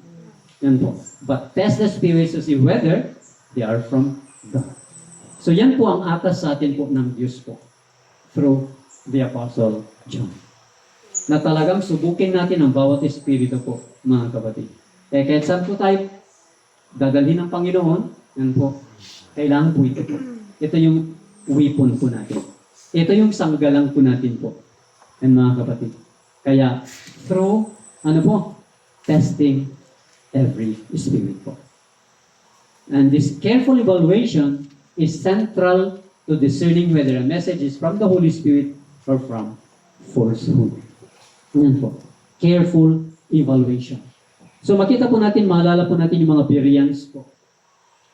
Yan po. But test the spirits to see whether they are from God. So yan po ang atas sa atin po ng Diyos po through the Apostle John. Na talagang subukin natin ang bawat espiritu po, mga kapatid. Eh, kahit saan po tayo dadalhin ng Panginoon, yan po, kailangan po ito po. Ito yung weapon po natin. Ito yung sanggalang po natin po. Yan mga kapatid. Kaya, through, testing every spirit po. And this careful evaluation is central to discerning whether a message is from the Holy Spirit or from falsehood. Yan po. Careful evaluation. So makita po natin, maalala po natin yung mga Bereans po.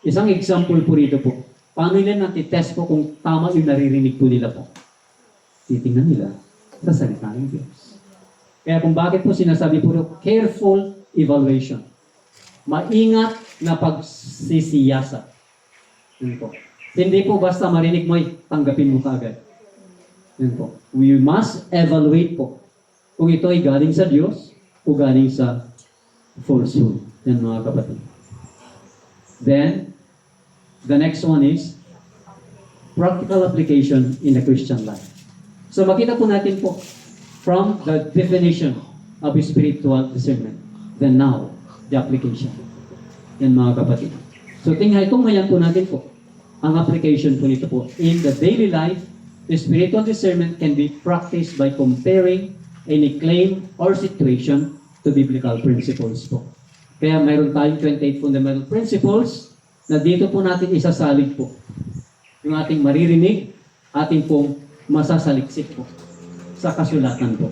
Isang example po rito po. Paano nila natin test po kung tama yung naririnig po nila po? Titingnan nila sa salita ng Diyos. Kaya kung bakit po sinasabi po careful evaluation. Maingat na pagsisiyasa. Yan po. Hindi po basta marinig mo ay tanggapin mo kaagad. Yan po. We must evaluate po kung ito ay galing sa Diyos o galing sa falsehood. Yan mga kapatid. Then, the next one is practical application in the Christian life. So makita po natin po from the definition of spiritual discernment. Then now, the application. Yan mga kapatid. So tunghayan po natin po ang application po nito po. In the daily life, the spiritual discernment can be practiced by comparing any claim or situation to biblical principles po. Kaya mayroon tayong 28 fundamental principles na dito po natin isasalig po. Yung ating maririnig, ating pong masasaliksik po sa kasulatan po.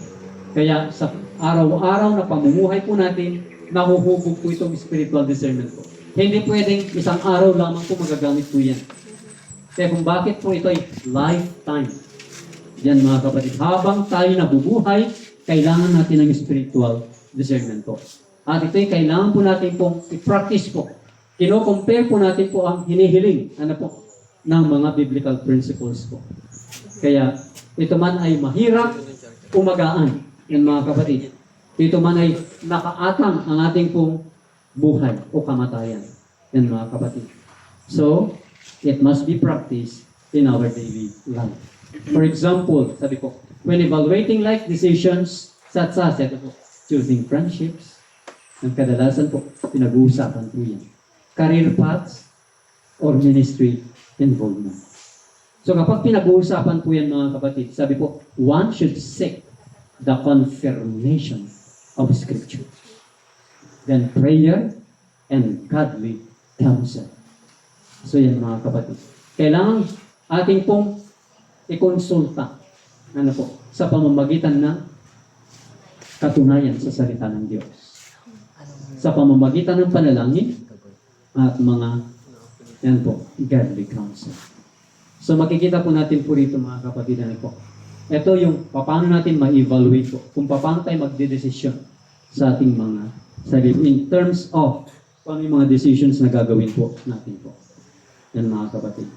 Kaya sa araw-araw na pamumuhay po natin, nahuhubog po itong spiritual discernment po. Hindi pwedeng isang araw lamang po magagamit po yan. Kaya kung bakit po ito ay lifetime. Yan mga kapatid. Habang tayo nabubuhay, kailangan natin ng spiritual discernment po. At ito ay kailangan po natin pong i-practice po. Kino-compare po natin po ang hinihiling ng mga biblical principles po. Kaya ito man ay mahirap o magaan. Yan mga kapatid. Ito man ay nakaatang ang ating pong buhay o kamatayan. Yan mga kapatid. So, it must be practiced in our daily life. For example, sabi ko, when evaluating life decisions, such as choosing friendships, ang kadalasan po, pinag-uusapan po yan. Career paths or ministry involvement. So kapag pinag-uusapan po yan mga kapatid, sabi po, one should seek the confirmation of Scripture. Then prayer and godly counsel. So yan mga kapatid. Kailangan ating pong ikonsulta sa pamamagitan ng katunayan sa salita ng Diyos. Sa pamamagitan ng panalangin at mga godly counsel. So makikita po natin po rito mga kapatid po. Ito yung paano natin ma-evaluate po. Kung paano tayo magdedesisyon sa ating mga sarili in terms of paano yung mga decisions na gagawin po natin po. Yan mga kapatid.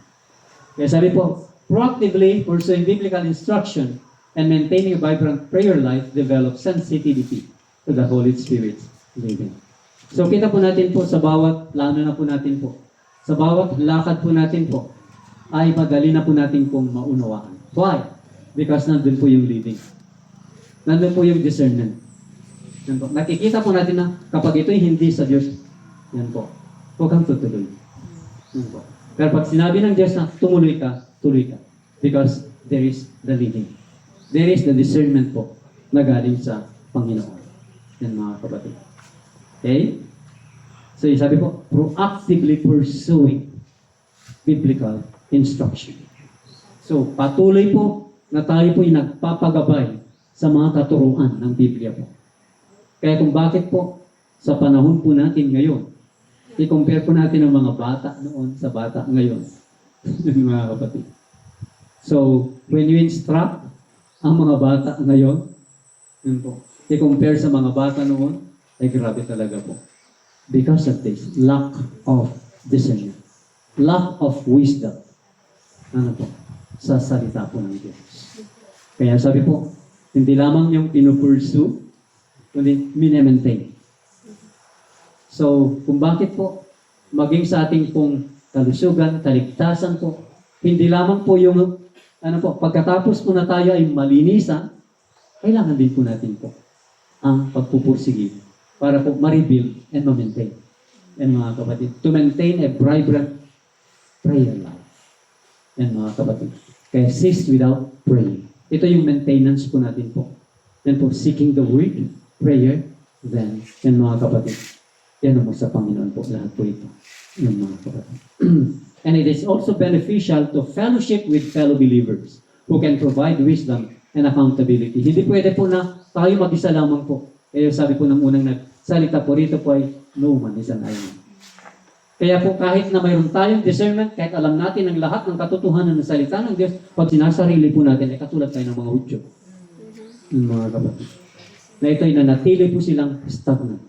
Kaya sabi po, proactively pursuing biblical instruction and maintaining a vibrant prayer life develops sensitivity to the Holy Spirit's living. So kita po natin po sa bawat plano na po natin po, sa bawat lakad po natin po, ay madali na po natin pong maunawaan. Why? Because nandun po yung leading. Nandun po yung discernment. Yan po. Nakikita po natin na kapag ito'y hindi sa Diyos, yan po, huwag kang tutuloy. Yan po. Pero pag sinabi ng Diyos na tumuloy ka, tuloy ka. Because there is the leading. There is the discernment po na galing sa Panginoon. Yan mga kapatid. Okay? So sabi po, proactively pursuing biblical instruction. So patuloy po na tayo po ay nagpapagabay sa mga katuruan ng Biblia po. Kaya kung bakit po sa panahon po natin ngayon, i-compare po natin ang mga bata noon sa bata ngayon. Mga kapatid. So, when you instruct ang mga bata ngayon, yun po, i-compare sa mga bata noon, ay grabe talaga po. Because of this, lack of discernment. Lack of wisdom. Ano po? Sa salita po ng Diyos. Kaya sabi po, hindi lamang yung pinupursue, kundi minemaintain. So, kung bakit po, maging sa ating pong kalusugan, kaligtasan po, hindi lamang po yung, pagkatapos po na tayo ay malinisan, kailangan din po natin po ang pagpupursige para po ma-rebuild and ma-maintain. And mga kapatid, to maintain a vibrant prayer life. And mga kapatid, kaya cease without praying. Ito yung maintenance po natin po. Yan po, seeking the word, prayer, then, yan mga kapatid, yan mo sa Panginoon po, lahat po ito. Yan mga kapatid. And it is also beneficial to fellowship with fellow believers who can provide wisdom and accountability. Hindi pwede po na tayo mag-isa lamang po. Kaya sabi po ng unang nagsalita po rito po ay, no man is an island. Kaya po kahit na mayroon tayong discernment, kahit alam natin ang lahat ng katotohanan ng salita ng Diyos, pag sinasarili po natin, ay katulad tayo ng mga Hudyo. Yung mga kapatid. Na ito ay nanatili po silang stagnant.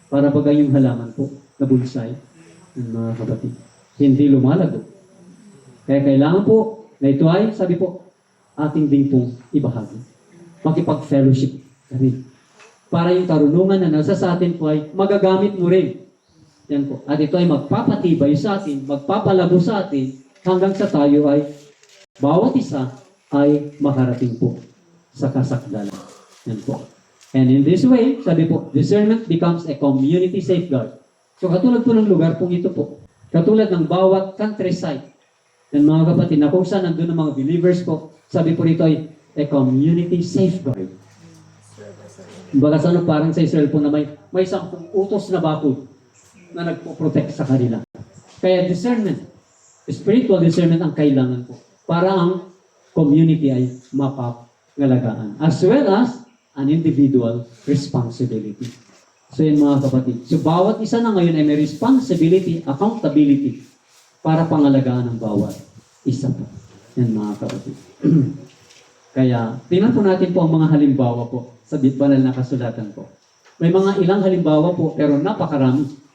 Para bagay yung halaman po, na bonsai, yung mga kapatid. Hindi lumalago. Kaya kailangan po, na ito ay, sabi po, ating din pong ibahagi. Makipag-fellowship kami. Para yung karunungan na nasa sa atin po ay magagamit mo rin. Yan po. At ito ay magpapatibay sa atin, magpapalabo sa atin, hanggang sa tayo ay bawat isa ay makarating po sa kasakdalan. Yan po. And in this way, sabi po, discernment becomes a community safeguard. So katulad po ng lugar pong ito po, katulad ng bawat countryside, yan mga kapatid, na kung saan nandun ang mga believers po, sabi po rito ay a community safeguard. Baga sa parang sa Israel po na may 10 utos na bakod na nagpo-protect sa kanila. Kaya discernment, spiritual discernment ang kailangan po para ang community ay mapapangalagaan. As well as an individual responsibility. So yun mga kapatid. So bawat isa na ngayon ay may responsibility, accountability para pangalagaan ng bawat isa po. Yan mga kapatid. Kaya tingnan po natin po ang mga halimbawa po sa banal na kasulatan po. May mga ilang halimbawa po pero napakarami.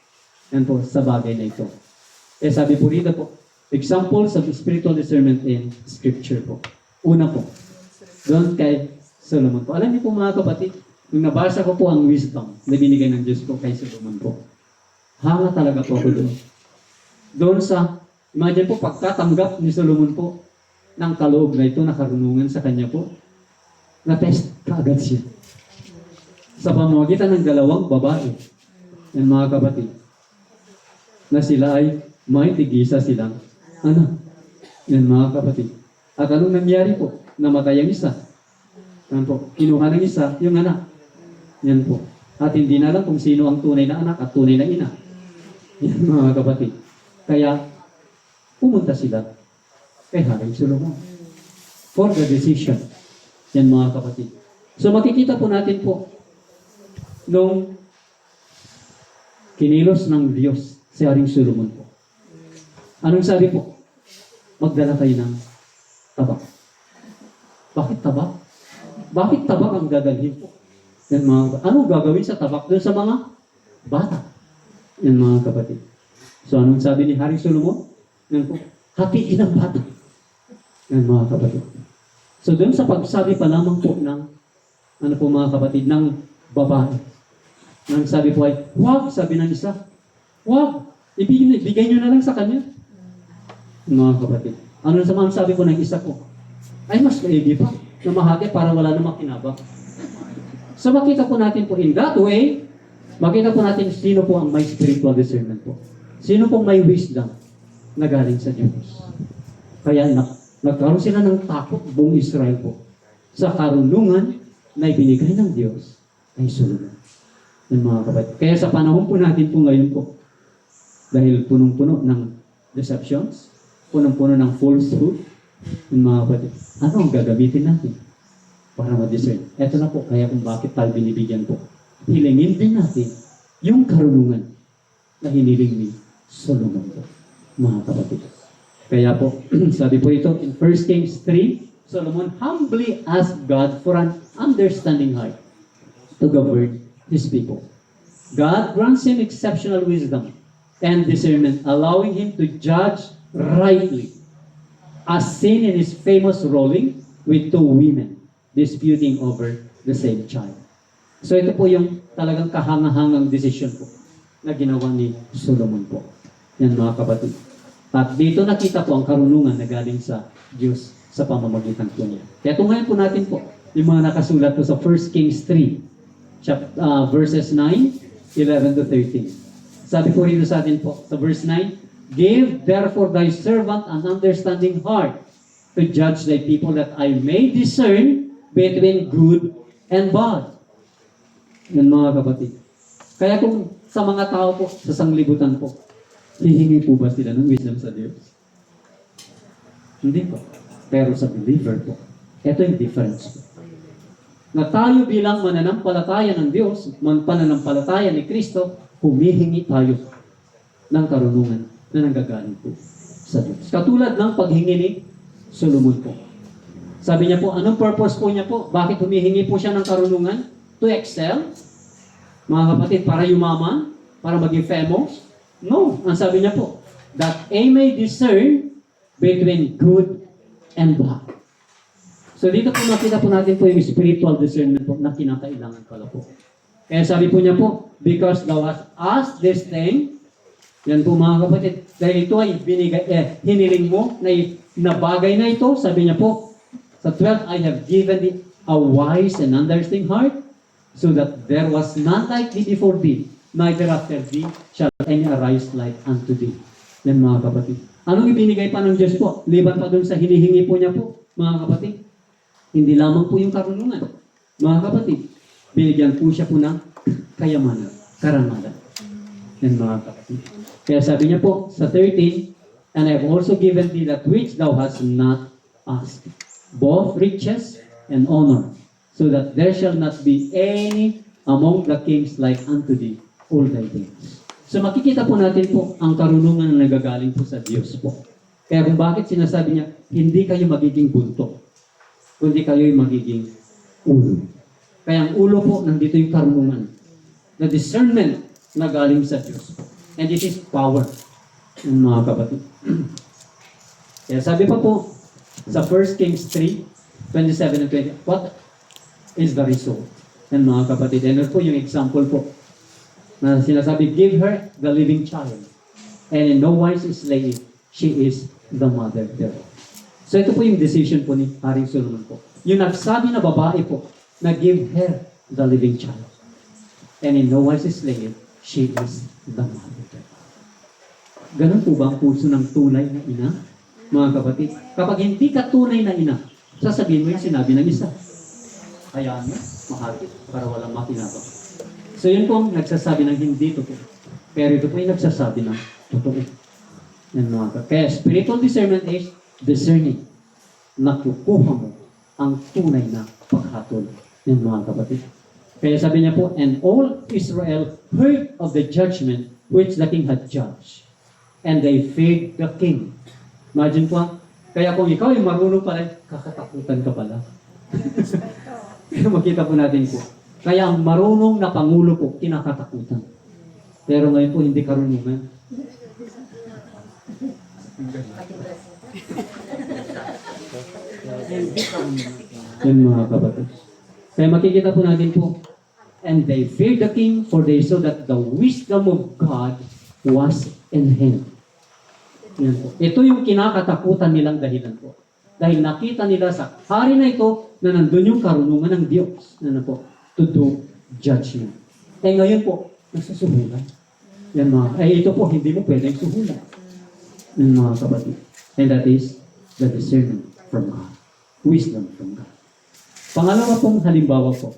Yan po sa bagay na ito. Eh sabi po rito po, examples of spiritual discernment in Scripture po. Una po, doon kay Solomon po. Alam niyo po mga kapatid, nung nabasa ko po ang wisdom na binigay ng Diyos po kay Solomon po. Hanga talaga po ako doon. Doon sa, imagine po, pagkatanggap ni Solomon po ng kaloob na ito, na karunungan sa kanya po, na-test kaagad siya. Sa pamamagitan ng 2 babae, yan mga kapatid, na sila ay may tigisa silang anak. Yan mga kapatid. At anong nangyari po? Namatay ang isa. Yan po. Kinuha ng isa, yung anak. Yan po. At hindi na lang kung sino ang tunay na anak at tunay na ina. Yan mga kapatid. Kaya, pumunta sila kay Haring Solomon for the decision. Yan mga kapatid. So makikita po natin po, nung kinilos ng Diyos si Haring Solomon po. Anong sabi po? Magdala kayo ng tabak. Bakit tabak? Bakit tabak ang dadalhin po? Yan mga, anong gagawin sa tabak doon sa mga bata? Yan mga kapatid. So anong sabi ni Haring Solomon? Yan po, hatiin ang bata. Yan mga kapatid. So doon sa pagsabi pa lamang po ng, ano po mga kapatid, ng babae. Nang sabi po ay, wag, sabi ng isa. Wag, ibigay nyo na lang sa kanya. Mga kapatid. Ano naman sabi po ng isa po? Ay, mas maigi pa na mahati para wala na makinabang. So makita po natin po in that way, makita po natin sino po ang may spiritual discernment po. Sino pong may wisdom na galing sa Diyos. Kaya nagkaroon sila ng takot buong Israel po sa karunungan na ibinigay ng Diyos kay Solomon. Yung mga kapatid. Kaya sa panahon po natin po ngayon po, dahil punong-puno ng deceptions, punong-puno ng falsehood, yung mga kapatid, ano ang gagamitin natin para ma-discern? Ito na po, kaya kung bakit tayo binibigyan po. Hilingin din natin yung karunungan na hiniling ni Solomon po, mga kapatid. Kaya po, sabi po ito, in 1 Kings 3, Solomon humbly asked God for an understanding heart to govern his people. God grants him exceptional wisdom and discernment, allowing him to judge rightly, as seen in his famous ruling with two women disputing over the same child. So ito po yung talagang kahangahangang decision po na ginawa ni Solomon po. Yan mga kapatid. At dito nakita po ang karunungan na galing sa Diyos sa pamamagitan po niya. Kaya kung ngayon po natin po, yung mga nakasulat po sa 1 Kings 3, verses 9, 11 to 13. Sabi po rito sa atin po, sa verse 9, give therefore thy servant an understanding heart to judge thy people, that I may discern between good and bad. Yan mga kapatid. Kaya kung sa mga tao po, sa sanglibutan po, hihingi po ba sila ng wisdom sa Diyos? Hindi po. Pero sa believer po, ito yung difference po. Na tayo bilang mananampalataya ng Diyos, pananampalataya ni Kristo, humihingi tayo ng karunungan na nanggagaling po sa Diyos. Katulad ng paghingi ni Solomon po. Sabi niya po, anong purpose po niya po? Bakit humihingi po siya ng karunungan? To excel? Mga kapatid, para yumaman? Para maging famous? No. Ang sabi niya po, that I may discern between good and bad. So dito po makita po natin po yung spiritual discernment po na kinakailangan pala po. Kaya sabi po niya po, because thou hast asked this thing, yan po mga kapatid, dahil ito ay hiniling mo na bagay na ito, sabi niya po, sa 12, I have given thee a wise and understanding heart, so that there was none like thee before thee, neither after thee shall any arise like unto thee. Yan mga kapatid. Anong ibinigay pa ng Diyos po? Liban pa dun sa hinihingi po niya po, mga kapatid. Hindi lamang po yung karunungan. Mga kapatid, binigyan po siya po ng kayamanan, karamalan. Yan mga kapatid. Kaya sabi niya po sa 13, and I have also given thee that which thou hast not asked, both riches and honor, so that there shall not be any among the kings like unto thee all thy days. So makikita po natin po ang karunungan na nagagaling po sa Diyos po. Kaya kung bakit sinasabi niya, hindi kayo magiging bunto, kundi kayo magiging ulo. Kaya ang ulo po, nandito yung karunungan. The discernment na galing sa Diyos. And it is power, mga kapatid. Kaya sabi pa po, sa 1 Kings 3, 27 and 20, what is the result? And mga kapatid, and po yung example po, na sinasabi, give her the living child, and in no wise is slay it. She is the mother thereof. So ito po yung decision po ni Haring Solomon po. Yung nagsabi na babae po, na give her the living child, and in no wise is slay it. She is the mother thereof. Ganun po ba ang puso ng tunay na ina, mga kapatid? Kapag hindi ka tunay na ina, sasabihin mo yung sinabi ng isa. Hayaan mo, mahal para walang makinabang. So yun po ang nagsasabi ng hindi totoo. Pero ito po yung nagsasabi ng totoo. Yan mga kapatid. Kaya spiritual discernment is discerning. Nakukuha mo ang tunay na paghatol. Yan mga kapatid. Kaya sabi niya po, and all Israel heard of the judgment which the king had judged. And they feared the king. Imagine po, kaya kung ikaw ay marunong pala, kakatakutan ka pala. Kaya makita po natin po. Kaya ang marunong na pangulo po, kinakatakutan. Pero ngayon po, hindi karunungan. Yan mga kapatid. Kaya makikita po natin po, and they feared the king, for they saw that the wisdom of God was in him. Yan po. Ito yung kinakatakutan nilang dahilan po. Dahil nakita nila sa hari na ito na nandun yung karunungan ng Diyos na po, to do judgment. Eh ngayon po, nasusuhulan. Yan mga, ito po, hindi mo pwedeng suhulan. Yan mga kapatid. And that is the discernment from God. Wisdom from God. Pangalawa pong halimbawa po,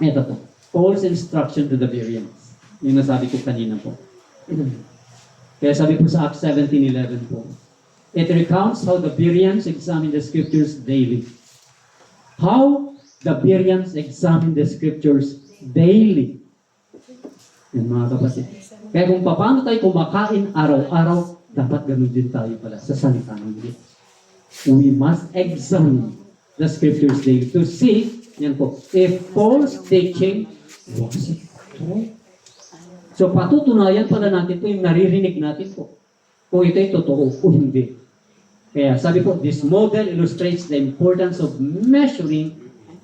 ito po, Paul's instruction to the Bereans. Yung nasabi ko kanina po. Kaya sabi po sa Acts 17:11 po, it recounts how the Bereans examine the scriptures daily. How the Bereans examine the scriptures daily. Yan mga kapatid. Kaya kung paano tayo kumakain araw-araw, dapat ganun din tayo pala sa salita ng Diyos. We must examine the scriptures daily to see, yan po, if Paul's teaching was it true. So patutunayan pala natin po yung naririnig natin po. Kung ito'y totoo o hindi. Kaya sabi po, this model illustrates the importance of measuring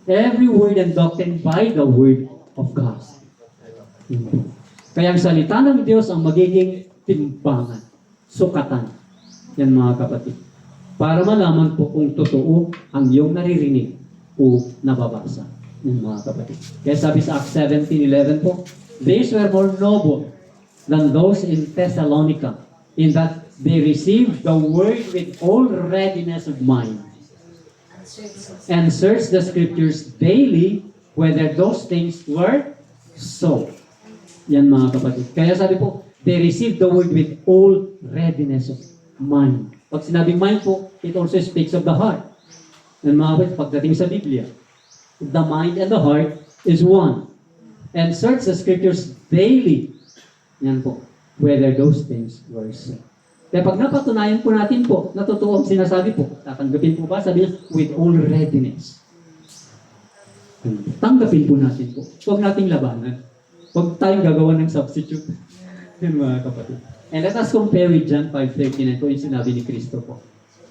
every word and doctrine by the word of God. Kaya ang salita ng Diyos ang magiging timbangan, sukatan. Yan mga kapatid. Para malaman po kung totoo ang iyong naririnig o nababasa. Yan mga kapatid. Kaya sabi sa Acts 17:11 po, these were more noble than those in Thessalonica, in that they received the word with all readiness of mind, and searched the scriptures daily whether those things were so. Yan mga kapatid. Kaya sabi po, they received the word with all readiness of mind. Pag sinabing mind po, it also speaks of the heart. Yan mga kapatid, pagdating sa Biblia, the mind and the heart is one. And search the scriptures daily. Yan po, whether those things were so. Kaya pag napatunayan po natin po, na totoo ang sinasabi po, tatanggapin po ba? Sabi niya, with all readiness. Tanggapin po natin po. Huwag nating labanan. Huwag tayong gagawa ng substitute. Yan mga kapatid. And let us compare with John 5:39 po yung sinabi ni Kristo po.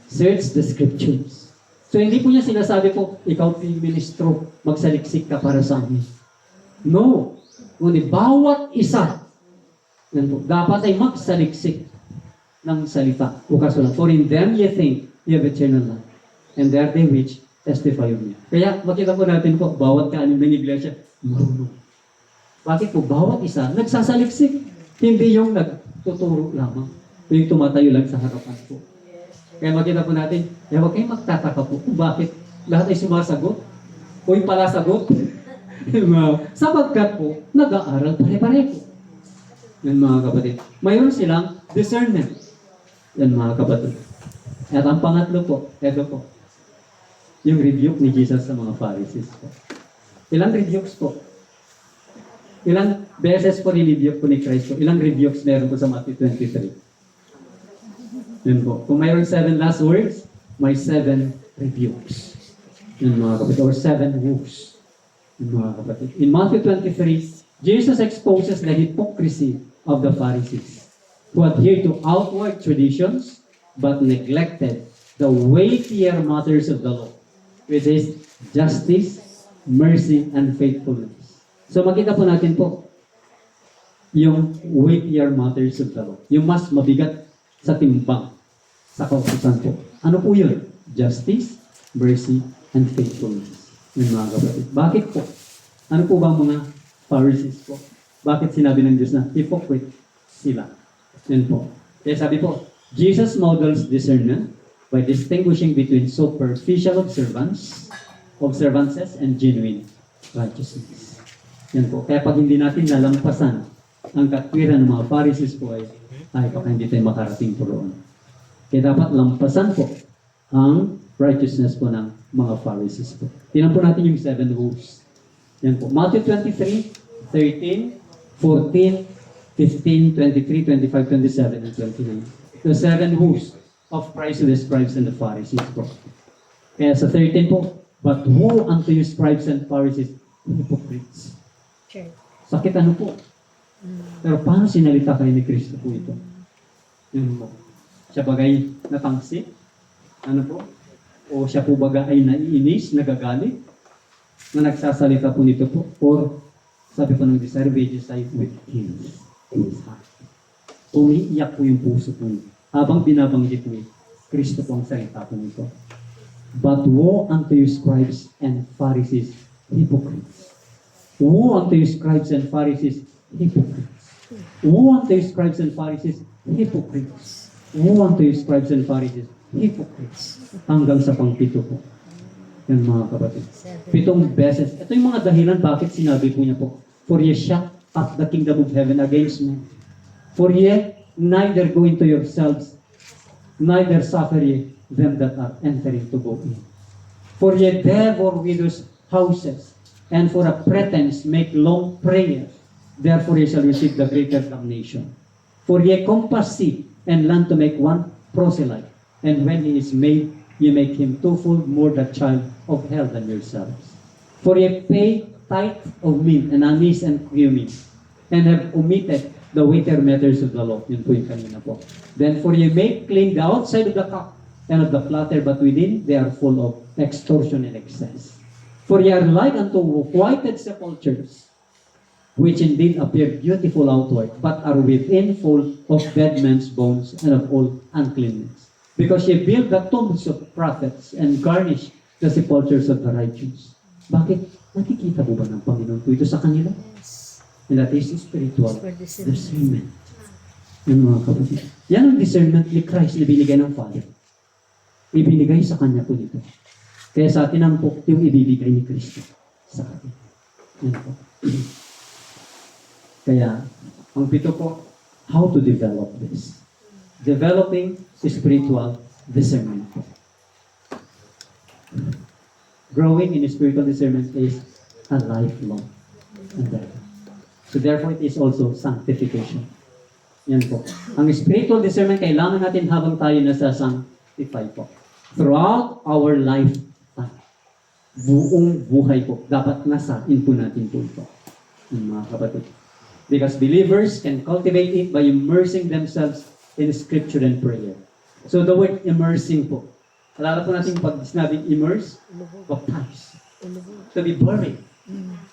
Search the scriptures. So hindi po niya sinasabi po, ikaw ministro, magsaliksik ka para sa amin. No. Ngunit bawat isa, yan po, dapat ay magsaliksik ng salita o kasulat. For in them ye think ye have eternal life, and they are they which testify of me. Kaya makita po natin po, bawat kaanim ng iglesia, marunong. Bakit po? Bawat isa, nagsasaliksik. Hindi yung nagtuturo lamang. Yung tumatayo lang sa harapan po. Kaya makita po natin, huwag kayong magtataka po kung bakit lahat ay sumasagot o yung palasagot. Sapagkat po, nag-aaral pare-pareho. Yan mga kapatid. Mayroon silang discernment. Yan mga kapatid. At ang pangatlo po, ito po, yung rebuke ni Jesus sa mga Pharisees po. Ilang rebukes po? Ilang beses po ni-rebuke po ni Christ po? Ilang rebukes meron po sa Matthew 23? Yun po. Kung mayroon 7 last words, may 7 rebukes. Yun mga kapatid. Or 7 woes. Yun mga kapatid. In Matthew 23, Jesus exposes the hypocrisy of the Pharisees, who adhere to outward traditions, but neglected the weightier matters of the law, which is justice, mercy, and faithfulness. So makita po natin po yung weightier matters of the law. Yung mas mabigat sa timbang sa kautusan po. Ano po yun? Justice, mercy, and faithfulness. Yung mga kapatid. Bakit po? Ano po ba mga Pharisees po? Bakit sinabi ng Diyos na hypocrite sila? Yan po. Kaya sabi po, Jesus models discernment by distinguishing between superficial observances and genuine righteousness. Yan po. Kaya pag hindi natin nalampasan ang katwiran ng mga Pharisees po ay baka hindi tayo makarating po roon. Kaya dapat lampasan po ang righteousness po ng mga Pharisees po. Tingnan po natin yung 7 woes. Yan po. Matthew 23, 13, 14, 15, 23, 25, 27, and 29. The 7 woes of Christ to the scribes and the Pharisees po. Kaya sa 13 po, but woe unto you scribes and Pharisees, hypocrites. Sakit ano po. Pero paano sinalita kayo ni Kristo po ito? Yun po. Siya bagay natangsi? Ano po? O siya po baga ay naiinis, nagagalit? Na nagsasalita po nito po? Or sabi po ng disadvantages ay with his heart. Umiiyak po yung puso po niya. Habang binabanggit ni Kristo po ang salita po nito. But woe unto you scribes and Pharisees, hypocrites. Woe unto you scribes and Pharisees, hypocrites. Woe unto you scribes and Pharisees, hypocrites. Woe unto you scribes and Pharisees, hypocrites. Hanggang sa pangpito po. Yan mga kapatid. 7 beses. Ito yung mga dahilan bakit sinabi po niya po. For ye shut up the kingdom of heaven against me. For ye neither go into yourselves, neither suffer ye them that are entering to go in. For ye devour widows' houses, and for a pretense make long prayers. Therefore ye shall receive the greater damnation. For ye compass sea and land to make one proselyte, and when he is made, ye make him twofold more the child of hell than yourselves. For ye pay tithe of mint and anise and cumin, and have omitted the weightier matters of the law. Yun po yung kanina po. Then for ye make clean the outside of the cup and of the platter, but within they are full of extortion and excess. For ye are like unto whited sepulchres, which indeed appear beautiful outward, but are within full of dead men's bones and of all uncleanness. Because ye build the tombs of prophets and garnish the sepulchres of the righteous. Bakit? Nakikita po ba ng Panginoon po ito sa kanila? And that is spiritual discernment. Yung mga kapatid. Yan ang discernment ni Christ na binigay ng Father. Ibinigay sa Kanya po dito. Kaya sa atin ang po yung ibibigay ni Kristo sa atin. Yan po. Kaya, ang pito po, how to develop this. Developing spiritual discernment po. Growing in spiritual discernment is a lifelong endeavor. So therefore, it is also sanctification. Yan po. Ang spiritual discernment, kailangan natin habang tayo nasa sanctify po. Throughout our lifetime, buong buhay po, dapat nasa po natin po ito. Yung mga kapatid. Because believers can cultivate it by immersing themselves in scripture and prayer. So the word immersing po. Alala po natin pag sinabing immerse, baptize. To be buried.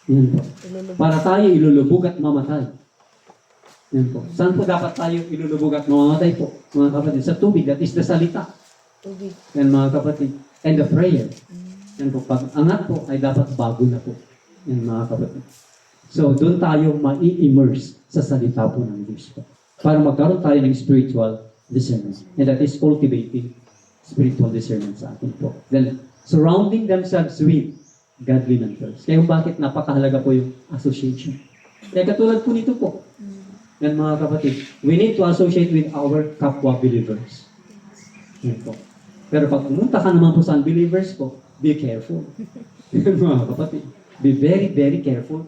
Yan po. Para tayo ilulubog at mamatay. Yan po. Saan po dapat tayo ilulubog at mamamatay po? Mga kapatid, sa tubig. That is the salita. Yan mga kapatid. And the prayer. Yan po. Pag angat po, ay dapat bago na po. Yan mga kapatid. So, doon tayo mai-immerse sa salita po ng Diyos po. Para magkaroon tayo ng spiritual discernment. And that is cultivating spiritual discernment sa atin po. Then, surrounding themselves with godly mentors. Kaya bakit napakahalaga po yung association. Kaya katulad po nito po. Yan mga kapatid, we need to associate with our kapwa believers. Yan po. Pero pag pumunta ka naman po sa unbelievers po, be careful. Yan mga kapatid. Be very, very careful.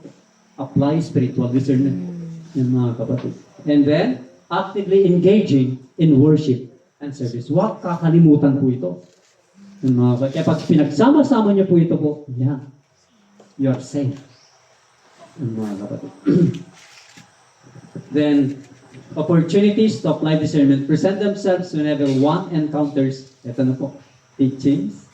Apply spiritual discernment. Yan mga kapatid. And then, actively engaging in worship and service. Huwag kakalimutan po ito. Yan mga kapatid. Kaya pag pinagsama-sama niyo po ito po, yeah, you are safe. Yan mga kapatid. Then, opportunities to apply discernment present themselves whenever one encounters, ito na po, teachings,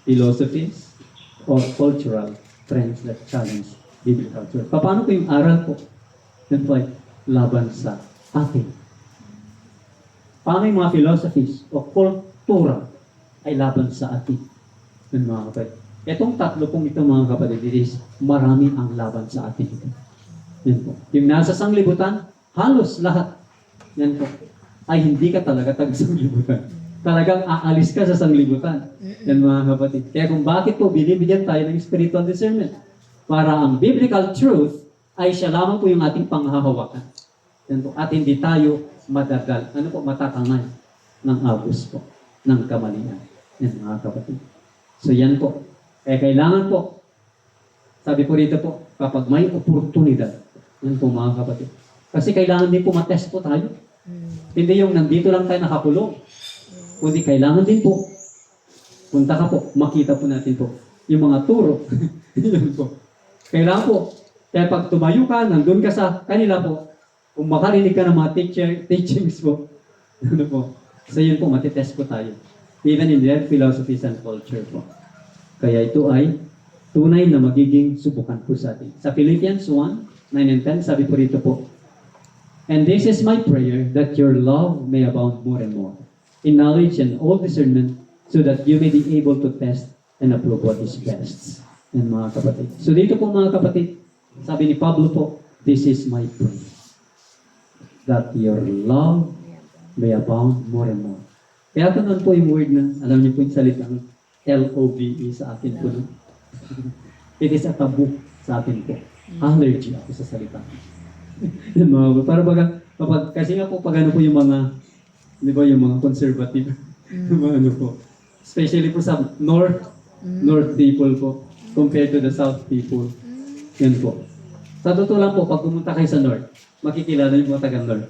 philosophies, or cultural trends that challenge biblical truth. Paano po yung aral po? Yan po ay laban sa atin. Paano yung mga philosophies o kultura ay laban sa atin? Yan mga kapatid. Itong tatlo pong ito mga kapatid, it is marami ang laban sa atin ito. Yan po. Yung nasa sanglibutan, halos lahat. Yan po. Ay hindi ka talaga tag-sanglibutan. Talagang aalis ka sa sanglibutan. Yan mga kapatid. Kaya kung bakit po binibigyan tayo ng spiritual discernment? Para ang biblical truth ay siya lamang po yung ating panghahawakan. Yan po. At hindi tayo madagal. Ano po? Matatangay ng agos po. Ng kamalian. Yan mga kapatid. So yan po. Kaya kailangan po, sabi po rito po, kapag may oportunidad, yan po mga kapatid. Kasi kailangan din po matest po tayo. Hindi yung nandito lang tayo nakakulong. Kundi kailangan din po, punta ka po, makita po natin po, yung mga turo. Yan po. Kailangan po, kaya pag tumayo ka, nandun ka sa kanila po, kung makarinig ka ng mga teachings po, ano po, so yun po, matitest po tayo. Even in their philosophies and culture po. Kaya ito ay tunay na magiging subukan po sa atin. Sa Philippians 1, 9 and 10, sabi po rito po, "And this is my prayer, that your love may abound more and more, in knowledge and all discernment, so that you may be able to test and approve what is best." Yan mga kapatid. So dito po mga kapatid, sabi ni Pablo po, "This is my prayer, that your love may abound more and more." Kaya ito nun po yung word na, alam niyo po yung salitang LOVE sa akin po. No? It is a taboo sa akin po. Allergy ako sa salita. Yan mga, para baga, kasi nga po pag ano po yung mga, di ba yung mga conservative, yung mga ano po, especially po sa North people po, compared to the South people. Yan po. Sa totoo lang po, pag pumunta kayo sa North, makikilala yung mga taga-North.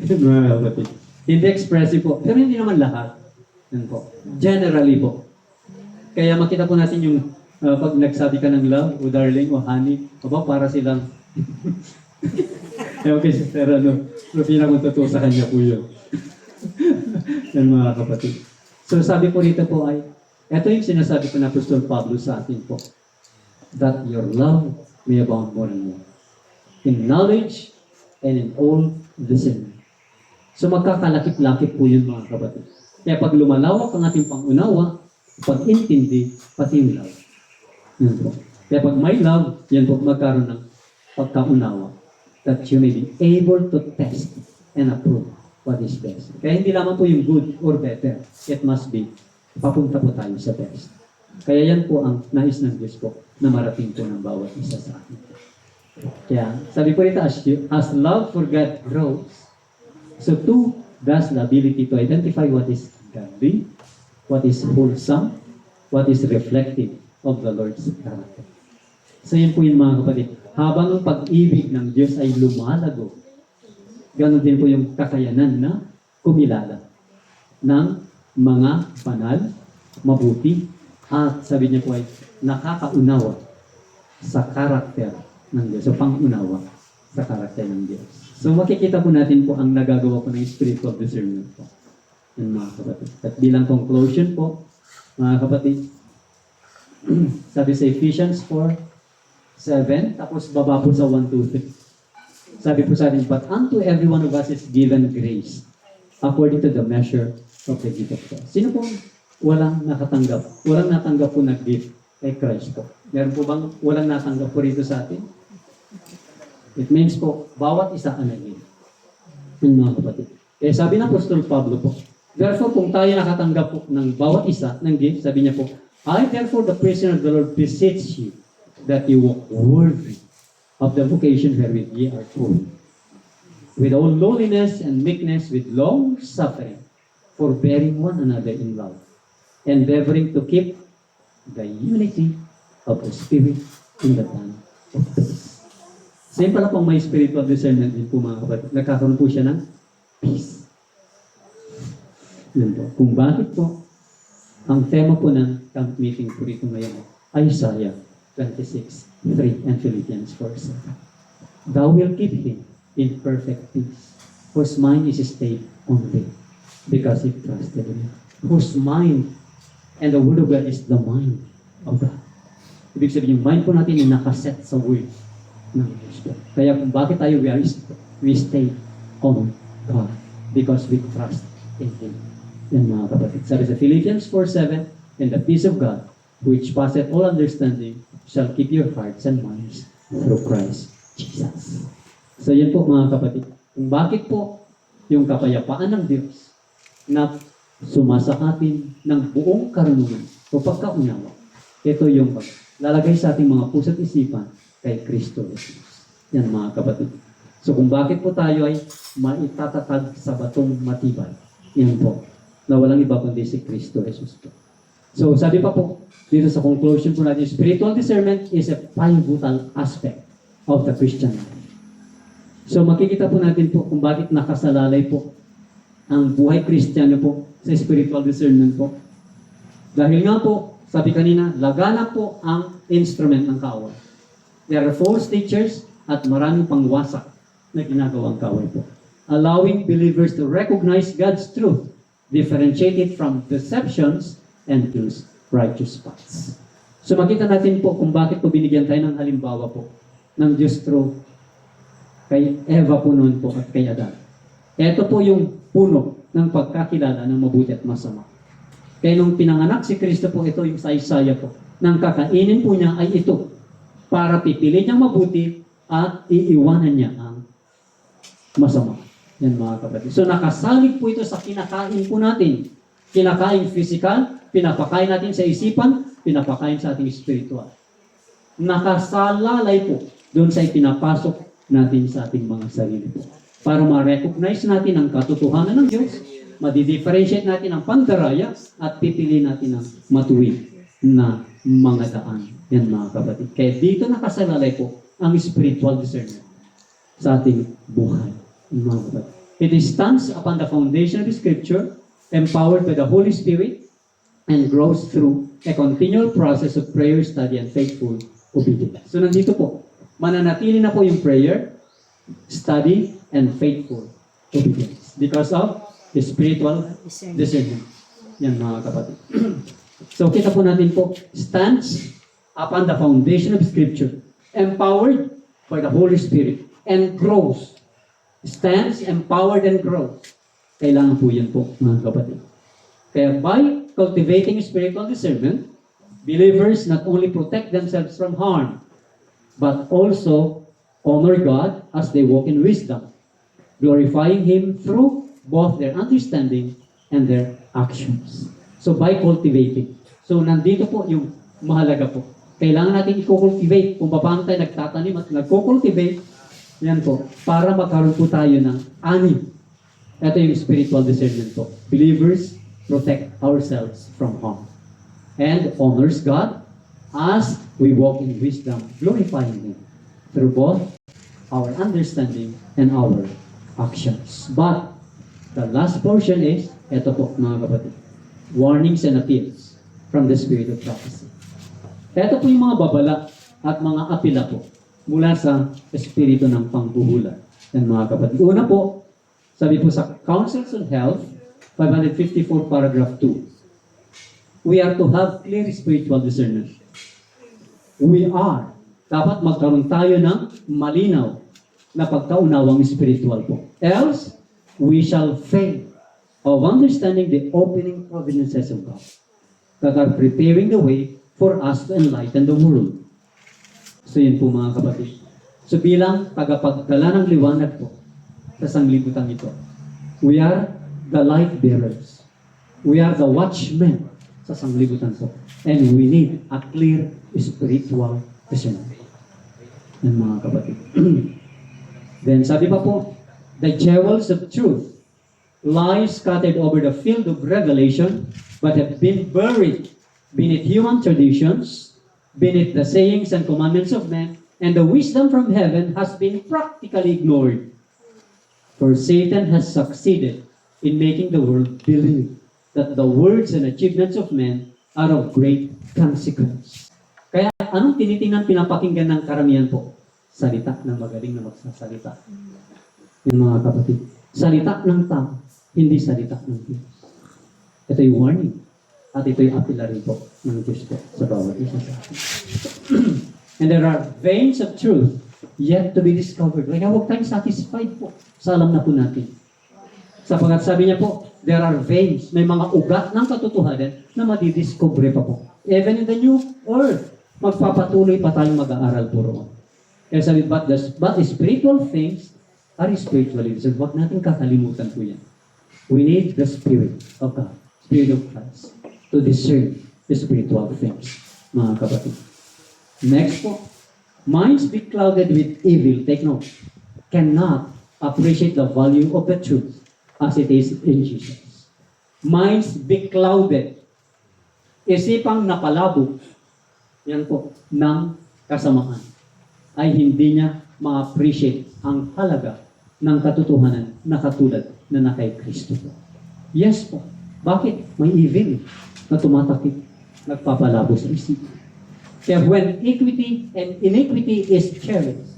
Yan mga kapatid. Hindi expressive po, pero hindi naman lahat. Yan po. Generally po. Kaya makita po natin yung pag nagsabi ka ng love, o darling, o honey, aba, para silang okay, sister, ano, pero pinakong totoo sa kanya po yun. Yan mga kapatid. So sabi po rito po ay, ito yung sinasabi ko na Apostol Pablo sa atin po, that your love may abound more and more, in knowledge and in all discernment. So magkakalakip-lakip po yun mga kapatid. Kaya pag lumalawak ang ating pangunawa, pag-intindi, pati yung love. Yan po. Kaya pag may love, yan po magkaroon ng pagkaunawa, that you may be able to test and approve what is best. Kaya hindi lamang po yung good or better. It must be, papunta po tayo sa best. Kaya yan po ang nais ng Diyos po na marating po ng bawat isa sa atin. Kaya sabi po rito, as love for God grows, so too does the ability to identify what is godly, what is wholesome, what is reflective of the Lord's character. So yun po yung mga kapatid. Habang ang pag-ibig ng Diyos ay lumalago, ganoon din po yung kakayanan na kumilala ng mga banal, mabuti, at sabi niya po ay nakakaunawa sa karakter ng Diyos. So pangunawa sa karakter ng Diyos. So makikita po natin po ang nagagawa po ng spiritual discernment po. Yan mga kapatid. At bilang conclusion po, mga kapatid, sabi sa Ephesians 4:7, tapos baba po sa 1-2-3. Sabi po sa atin, but unto every one of us is given grace according to the measure of the gift of God. Sino po walang nakatanggap? Walang natanggap po na gift kay Christ po. Meron po bang walang natanggap po rito sa atin? It means po, bawat isa ang nag-gift. Yung mga kapatid. Eh sabi ng Apostol Pablo po, therefore kung tayo nakatanggap po ng bawat isa ng gift, sabi niya po, I therefore the prisoner of the Lord beseech you that you walk worthy of the vocation wherewith ye are called, with all lowliness and meekness, with long suffering, forbearing one another in love, endeavoring to keep the unity of the Spirit in the bond of peace. Same pala pong may spiritual discernment din po mga kapatid. Nagkakaroon po siya ng peace. Yun po. Kung bakit po, ang tema po ng camp meeting po rito ngayon ay Isaiah 26:3 and Philippians 4:7. Thou will keep him in perfect peace, whose mind is stayed on thee, because he trusted in you. Whose mind, and the word of God is the mind of God. Ibig sabihin, yung mind po natin ay nakaset sa word ng Diyos po. Kaya kung bakit tayo we stay on God, because we trust in Him. Yan mga kapatid. Sabi sa Philippians 4:7, and the peace of God, which passeth all understanding, shall keep your hearts and minds through Christ Jesus. So yan po mga kapatid. Kung bakit po yung kapayapaan ng Diyos na sumasa atin ng buong karunungan o pagkaunawa, ito yung lalagay sa ating mga puso't isipan kay Kristo Jesus. Yan mga kapatid. So kung bakit po tayo ay maitatatag sa batong matibay, yan po, na walang iba kundi si Kristo Jesus po. So sabi pa po, dito sa conclusion po natin, spiritual discernment is a pivotal aspect of the Christian life. So makikita po natin po kung bakit nakasalalay po ang buhay Kristiyano po sa spiritual discernment po. Dahil nga po, sabi kanina, lagana po ang instrument ng kaaway. There are false teachers at maraming pangwasak na ginagawang kaaway po. Allowing believers to recognize God's truth, differentiate it from deceptions, and choose righteous paths. So makita natin po kung bakit po binigyan tayo ng halimbawa po ng Diyos through kay Eva po noon po at kay Adan. Ito po yung puno ng pagkakilala ng mabuti at masama. Kaya nung pinanganak si Kristo po, ito yung sa Isaiah po. Nang kakainin po niya ay ito para pipili niyang mabuti at iiwanan niya ang masama. Yan mga kapatid. So nakasalig po ito sa kinakain po natin. Kinakain physical, pinapakain natin sa isipan, pinapakain sa ating spiritual. Nakasalalay po doon sa ipinapasok natin sa ating mga sarili po. Para ma-recognize natin ang katotohanan ng Diyos, ma-differentiate natin ang pandaraya, at pipili natin ang matuwid na mga daan. Yan mga kapatid. Kaya dito nakasalalay po ang spiritual discernment sa ating buhay. Mga kapatid. It stands upon the foundation of the Scripture, empowered by the Holy Spirit, and grows through a continual process of prayer, study, and faithful obedience. So nandito po, mananatili na po yung prayer, study, and faithful obedience because of the spiritual discernment. Yan mga kapatid. So kita po natin po, stands upon the foundation of Scripture, empowered by the Holy Spirit, and grows. Stands, empowered, and grows. Kailangan po yan po mga kapatid. Kaya by cultivating spiritual discernment, believers not only protect themselves from harm, but also honor God as they walk in wisdom, glorifying Him through both their understanding and their actions. So by cultivating. So nandito po yung mahalaga po. Kailangan natin i-cultivate kung paano tayo nagtatanim at nagko-cultivate. Yan po. Para magkaroon po tayo ng ani. Ito yung spiritual discernment po. Believers protect ourselves from harm and honors God as we walk in wisdom, glorifying Him through both our understanding and our actions. But the last portion is, ito po mga kapatid, warnings and appeals from the spirit of prophecy. Ito po yung mga babala at mga apila po mula sa espiritu ng pangbuhulan. Yan mga kapatid. Una po, sabi po sa Counsels on Health, 554 paragraph 2, we are to have clear spiritual discernment. Dapat magkaroon tayo ng malinaw na pagkaunawang spiritual po. Else, we shall fail of understanding the opening providences of God that are preparing the way for us to enlighten the world. So yun po mga kapatid. So bilang tagapagdala ng liwanag po sa sanglibutan ito, we are the light bearers. We are the watchmen sa sanglibutan po. And we need a clear spiritual discernment. Yan mga kapatid. Then sabi pa po, the jewels of truth lie scattered over the field of revelation, but have been buried beneath human traditions, beneath the sayings and commandments of men, and the wisdom from heaven has been practically ignored. For Satan has succeeded in making the world believe that the words and achievements of men are of great consequence. Kaya anong tinitingnan pinapakinggan ng karamihan po? Salita ng magaling na magsasalita. Yung mga kapatid. Salita ng tao, hindi salita ng Diyos. Ito yung warning. At ito yung apila rin po ng Diyos po sa bawat isa sa atin. And there are veins of truth yet to be discovered. Kaya huwag tayong satisfied po sa alam na po natin. Sapagat sabi niya po, there are veins, may mga ugat ng katotohanan na madidiscover pa po. Even in the new earth, magpapatuloy pa tayong mag-aaral po roon. Kaya sabi, but the spiritual things are spiritually. So, huwag natin kakalimutan po yan. We need the Spirit of God, Spirit of Christ, to discern the spiritual things, mga kapatid. Next po, minds be clouded with evil. Take note. cannot appreciate the value of the truth as it is in Jesus. Minds beclouded, isipang napalabo, yan po, ng kasamaan, ay hindi niya ma-appreciate ang halaga ng katotohanan na katulad na nakay Kristo po. Yes po. Bakit? May evil na tumatakip, nagpapalabo sa isip. Kaya when equity and iniquity is cherished,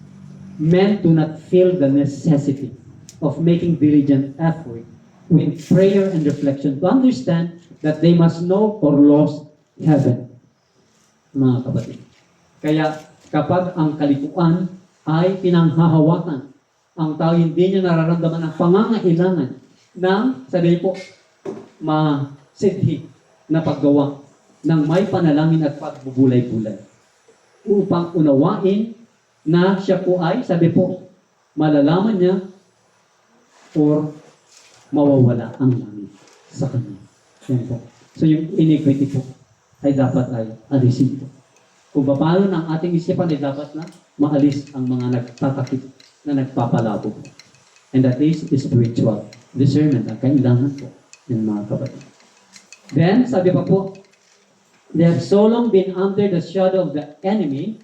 men do not feel the necessity of making diligent effort with prayer and reflection to understand that they must know or lose heaven. Mga kapatid. Kaya kapag ang kalikuan ay pinanghahawakan, ang tao hindi niya nararamdaman ang pangangailangan ng, sabi po, masidhi na paggawa ng may panalangin at pagbubulay-bulay upang unawain na siya po ay, sabi po, malalaman niya or mawawala ang langit sa kanya. Yan po. So yung iniquity po ay dapat ay alisin po. Kung paano ng ating isipan ay dapat na maalis ang mga nagtatakip na nagpapalabo po. And that is spiritual discernment ang kailangan po ng mga kapatid. Then, sabi pa po, they have so long been under the shadow of the enemy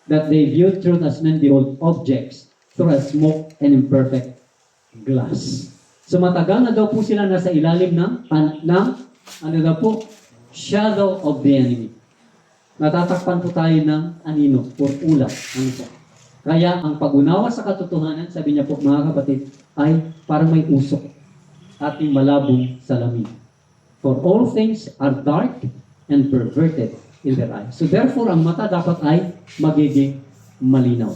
that they viewed truth as many old objects through a smoke and imperfect glass. So matagal na daw po sila nasa ilalim ng ano daw po, shadow of the enemy. Natatakpan po tayo ng anino or ulap. Ano po? Kaya ang pag-unawa sa katotohanan, sabi niya po mga kapatid, ay parang may usok ating malabong salamin. For all things are dark and perverted in their eyes. So therefore, ang mata dapat ay magiging malinaw.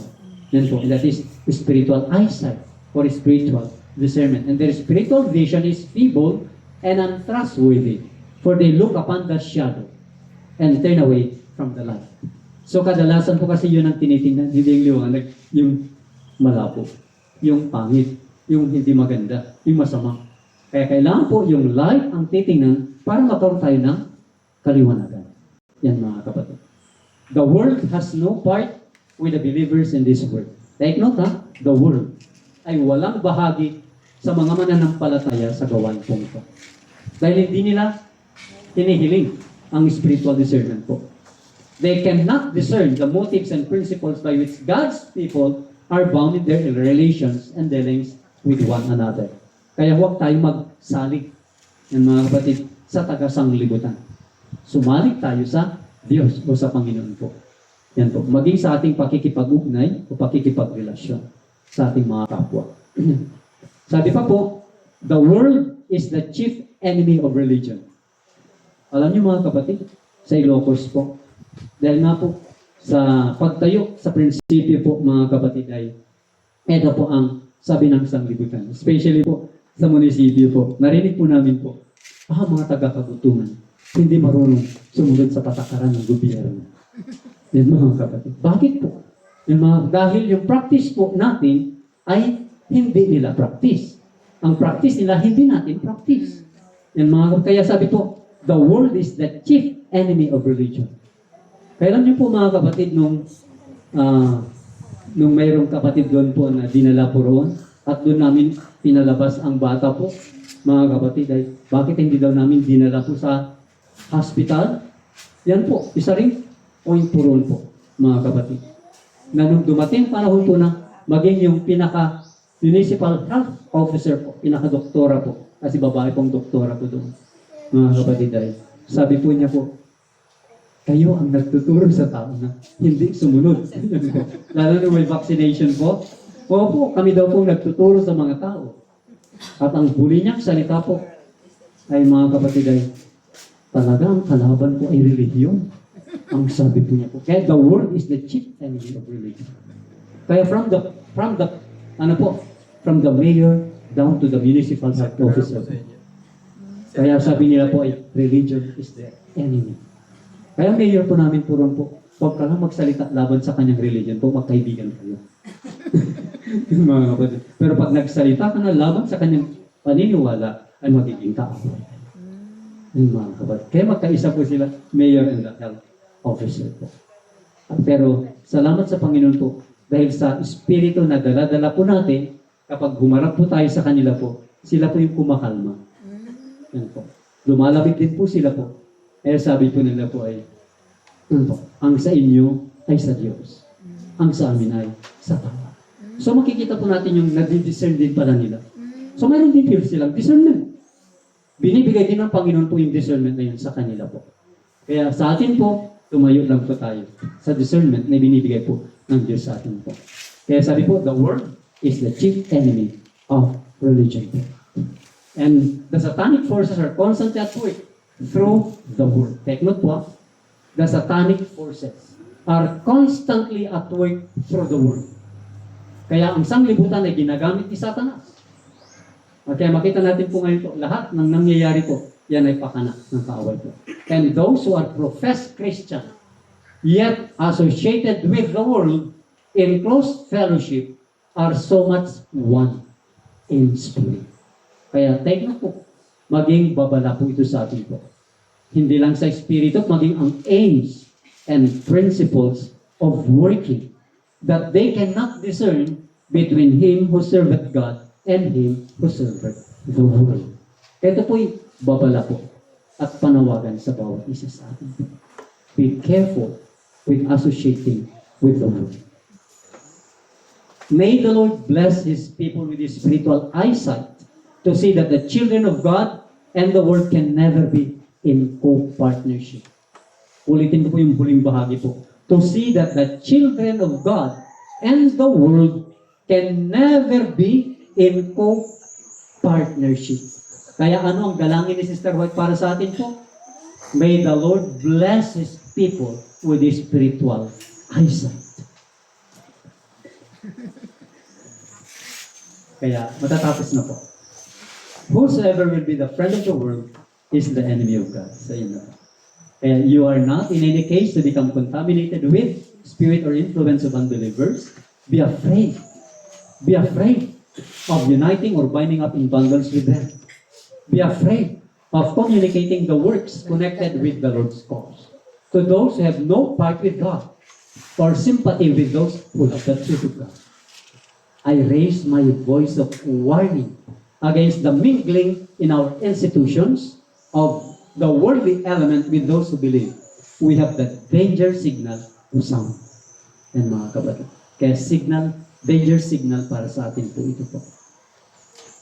Yan po. That is spiritual eyesight or spiritual discernment. And their spiritual vision is feeble and untrustworthy, for they look upon the shadow and turn away from the light. So kadalasan po kasi yun ang tinitingnan, hindi yung liwanag, yung malabo, yung pangit, yung hindi maganda, yung masama. Kaya kailangan po yung light ang titingnan para magkaroon tayo ng kaliwanagan. Yan mga kapatid. The world has no part with the believers in this world. Take note ha, the world ay walang bahagi sa mga mananampalataya sa gawain po ito. Dahil hindi nila hinihiling ang spiritual discernment po. They cannot discern the motives and principles by which God's people are bound in their relations and dealings with one another. Kaya huwag tayo magsalig ng mga kapatid sa taga-sanglibutan. Sumalig tayo sa Diyos o sa Panginoon po. Yan po. Maging sa ating pakikipag-ugnay o pakikipagrelasyon sa ating mga kapwa. Sabi pa po, the world is the chief enemy of religion. Alam niyo mga kapatid, sa Ilocos po, dahil nga po sa pagtayo sa prinsipyo po mga kapatid ay ito po ang sabi ng sanglibutan. Especially po sa munisipyo po. Narinig po namin po, mga taga-kagutungan hindi marunong sumunod sa patakaran ng gobyerno. Yan mga kapatid. Bakit po? Dahil yung practice po natin ay hindi nila practice. Ang practice nila hindi natin practice. Yan mga kapatid. Kaya sabi po, the world is the chief enemy of religion. Kailan niyo po mga kapatid nung mayroong kapatid doon po na dinala po roon at doon namin pinalabas ang bata po, mga kapatid, ay bakit hindi daw namin dinala po sa hospital? Yan po, isa ring point po roon po, mga kapatid. Na nung dumating panahon po na maging yung pinaka-municipal health officer po, pinaka-doktora po, kasi babae pong doktora po doon, mga kapatid, ay sabi po niya po, kayo ang nagtuturo sa tao na hindi sumunod. Lalo na may vaccination po. Opo, kami daw po nagtuturo sa mga tao. At ang huli niyang salita po ay mga kapatid ay talaga ang kalaban po ay relihiyon. Ang sabi po niya po. Kaya the world is the chief enemy of religion. Kaya from the mayor down to the municipal health officer. Kaya sabi nila po ay religion is the enemy. Kaya mayor po namin po ron po, huwag ka lang magsalita laban sa kanyang religion po, magkaibigan kayo. Mga kapatid. Pero pag nagsalita ka na laban sa kanyang paniniwala, ay magiging kaaway. Mga kapatid. Kaya magkaisa po sila, mayor and the health officer po. Pero salamat sa Panginoon po, Dahil sa espiritu na dala-dala po natin, kapag humarap po tayo sa kanila po, sila po yung kumakalma. Yan po. Lumalapit din po sila po. Kaya sabi po nila po ay, ang sa inyo ay sa Diyos. Ang sa amin ay sa tao. So makikita po natin yung nadi-discern din pala nila. So mayroon din po silang discernment. Binibigay din ng Panginoon po yung discernment na yun sa kanila po. Kaya sa atin po, tumayo lang po tayo sa discernment na binibigay po ng Diyos sa atin po. Kaya sabi po, the world is the chief enemy of religion. And the satanic forces are constantly at work through the world. Take note po, the satanic forces are constantly at work through the world. Kaya ang sanglibutan ay ginagamit ni Satanas. Kaya makita natin po ngayon po, lahat ng nangyayari po, yan ay pakana ng kaaway po. And those who are professed Christian, yet associated with the world in close fellowship, are so much one in spirit. Kaya take note po, maging babala po ito sa atin po. Hindi lang sa espiritu, maging ang aims and principles of working, that they cannot discern between him who serveth God and him who serveth the world. Ito po'y babala po at panawagan sa bawat isa sa atin. Be careful with associating with the world. May the Lord bless His people with His spiritual eyesight to see that the children of God and the world can never be in co-partnership. Ulitin ko po yung huling bahagi po. To see that the children of God and the world can never be in co-partnership. Kaya ano ang dalangin ni Sister White para sa atin po? May the Lord bless His people with His spiritual eyesight. Kaya matatapos na po. Whosoever will be the friend of the world is the enemy of God. So yun na po. Kaya you are not in any case to become contaminated with spirit or influence of unbelievers. Be afraid. Be afraid of uniting or binding up in bundles with them. Be afraid of communicating the works connected with the Lord's cause. To those who have no part with God or sympathy with those who love the truth of God, I raise my voice of warning against the mingling in our institutions of the worldly element with those who believe. We have the danger signal to sound. Yan mga kapatid. Kaya signal, danger signal para sa atin po ito po.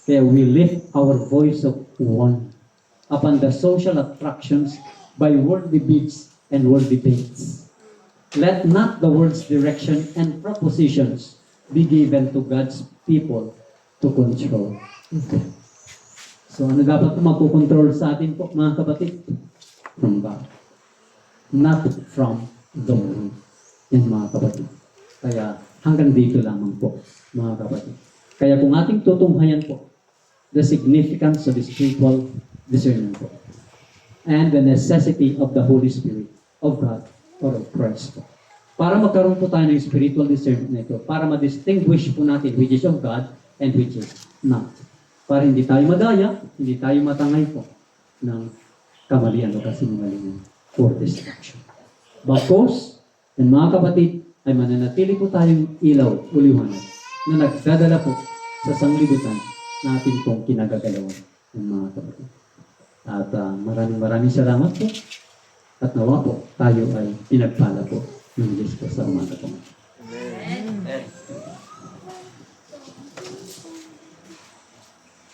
Kaya we lift our voice of warning upon the social attractions by worldly beats and worldly baits. Let not the world's direction and propositions be given to God's people to control. So ano dapat po magkukontrol sa atin po mga kapatid? From God. Not from the world. Yan mga kapatid. Kaya hanggang dito lamang po mga kapatid. Kaya kung ating tutunghayan po the significance of spiritual discernment po and the necessity of the Holy Spirit of God or of Christ po. Para magkaroon po tayo ng spiritual discernment na ito, para ma-distinguish po natin which is of God and which is not. Para hindi tayo madaya, hindi tayo matangay po ng kamalian o kasinungalingan for destruction. Bagkos, and mga kapatid, ay mananatili po tayong ilaw o liwanag na nagdadala po sa sanglibutan na ating pong kinagagalawan ng mga kapatid. At maraming salamat po at nawa po tayo ay pinagpala po ng Diyos po sa umaga po.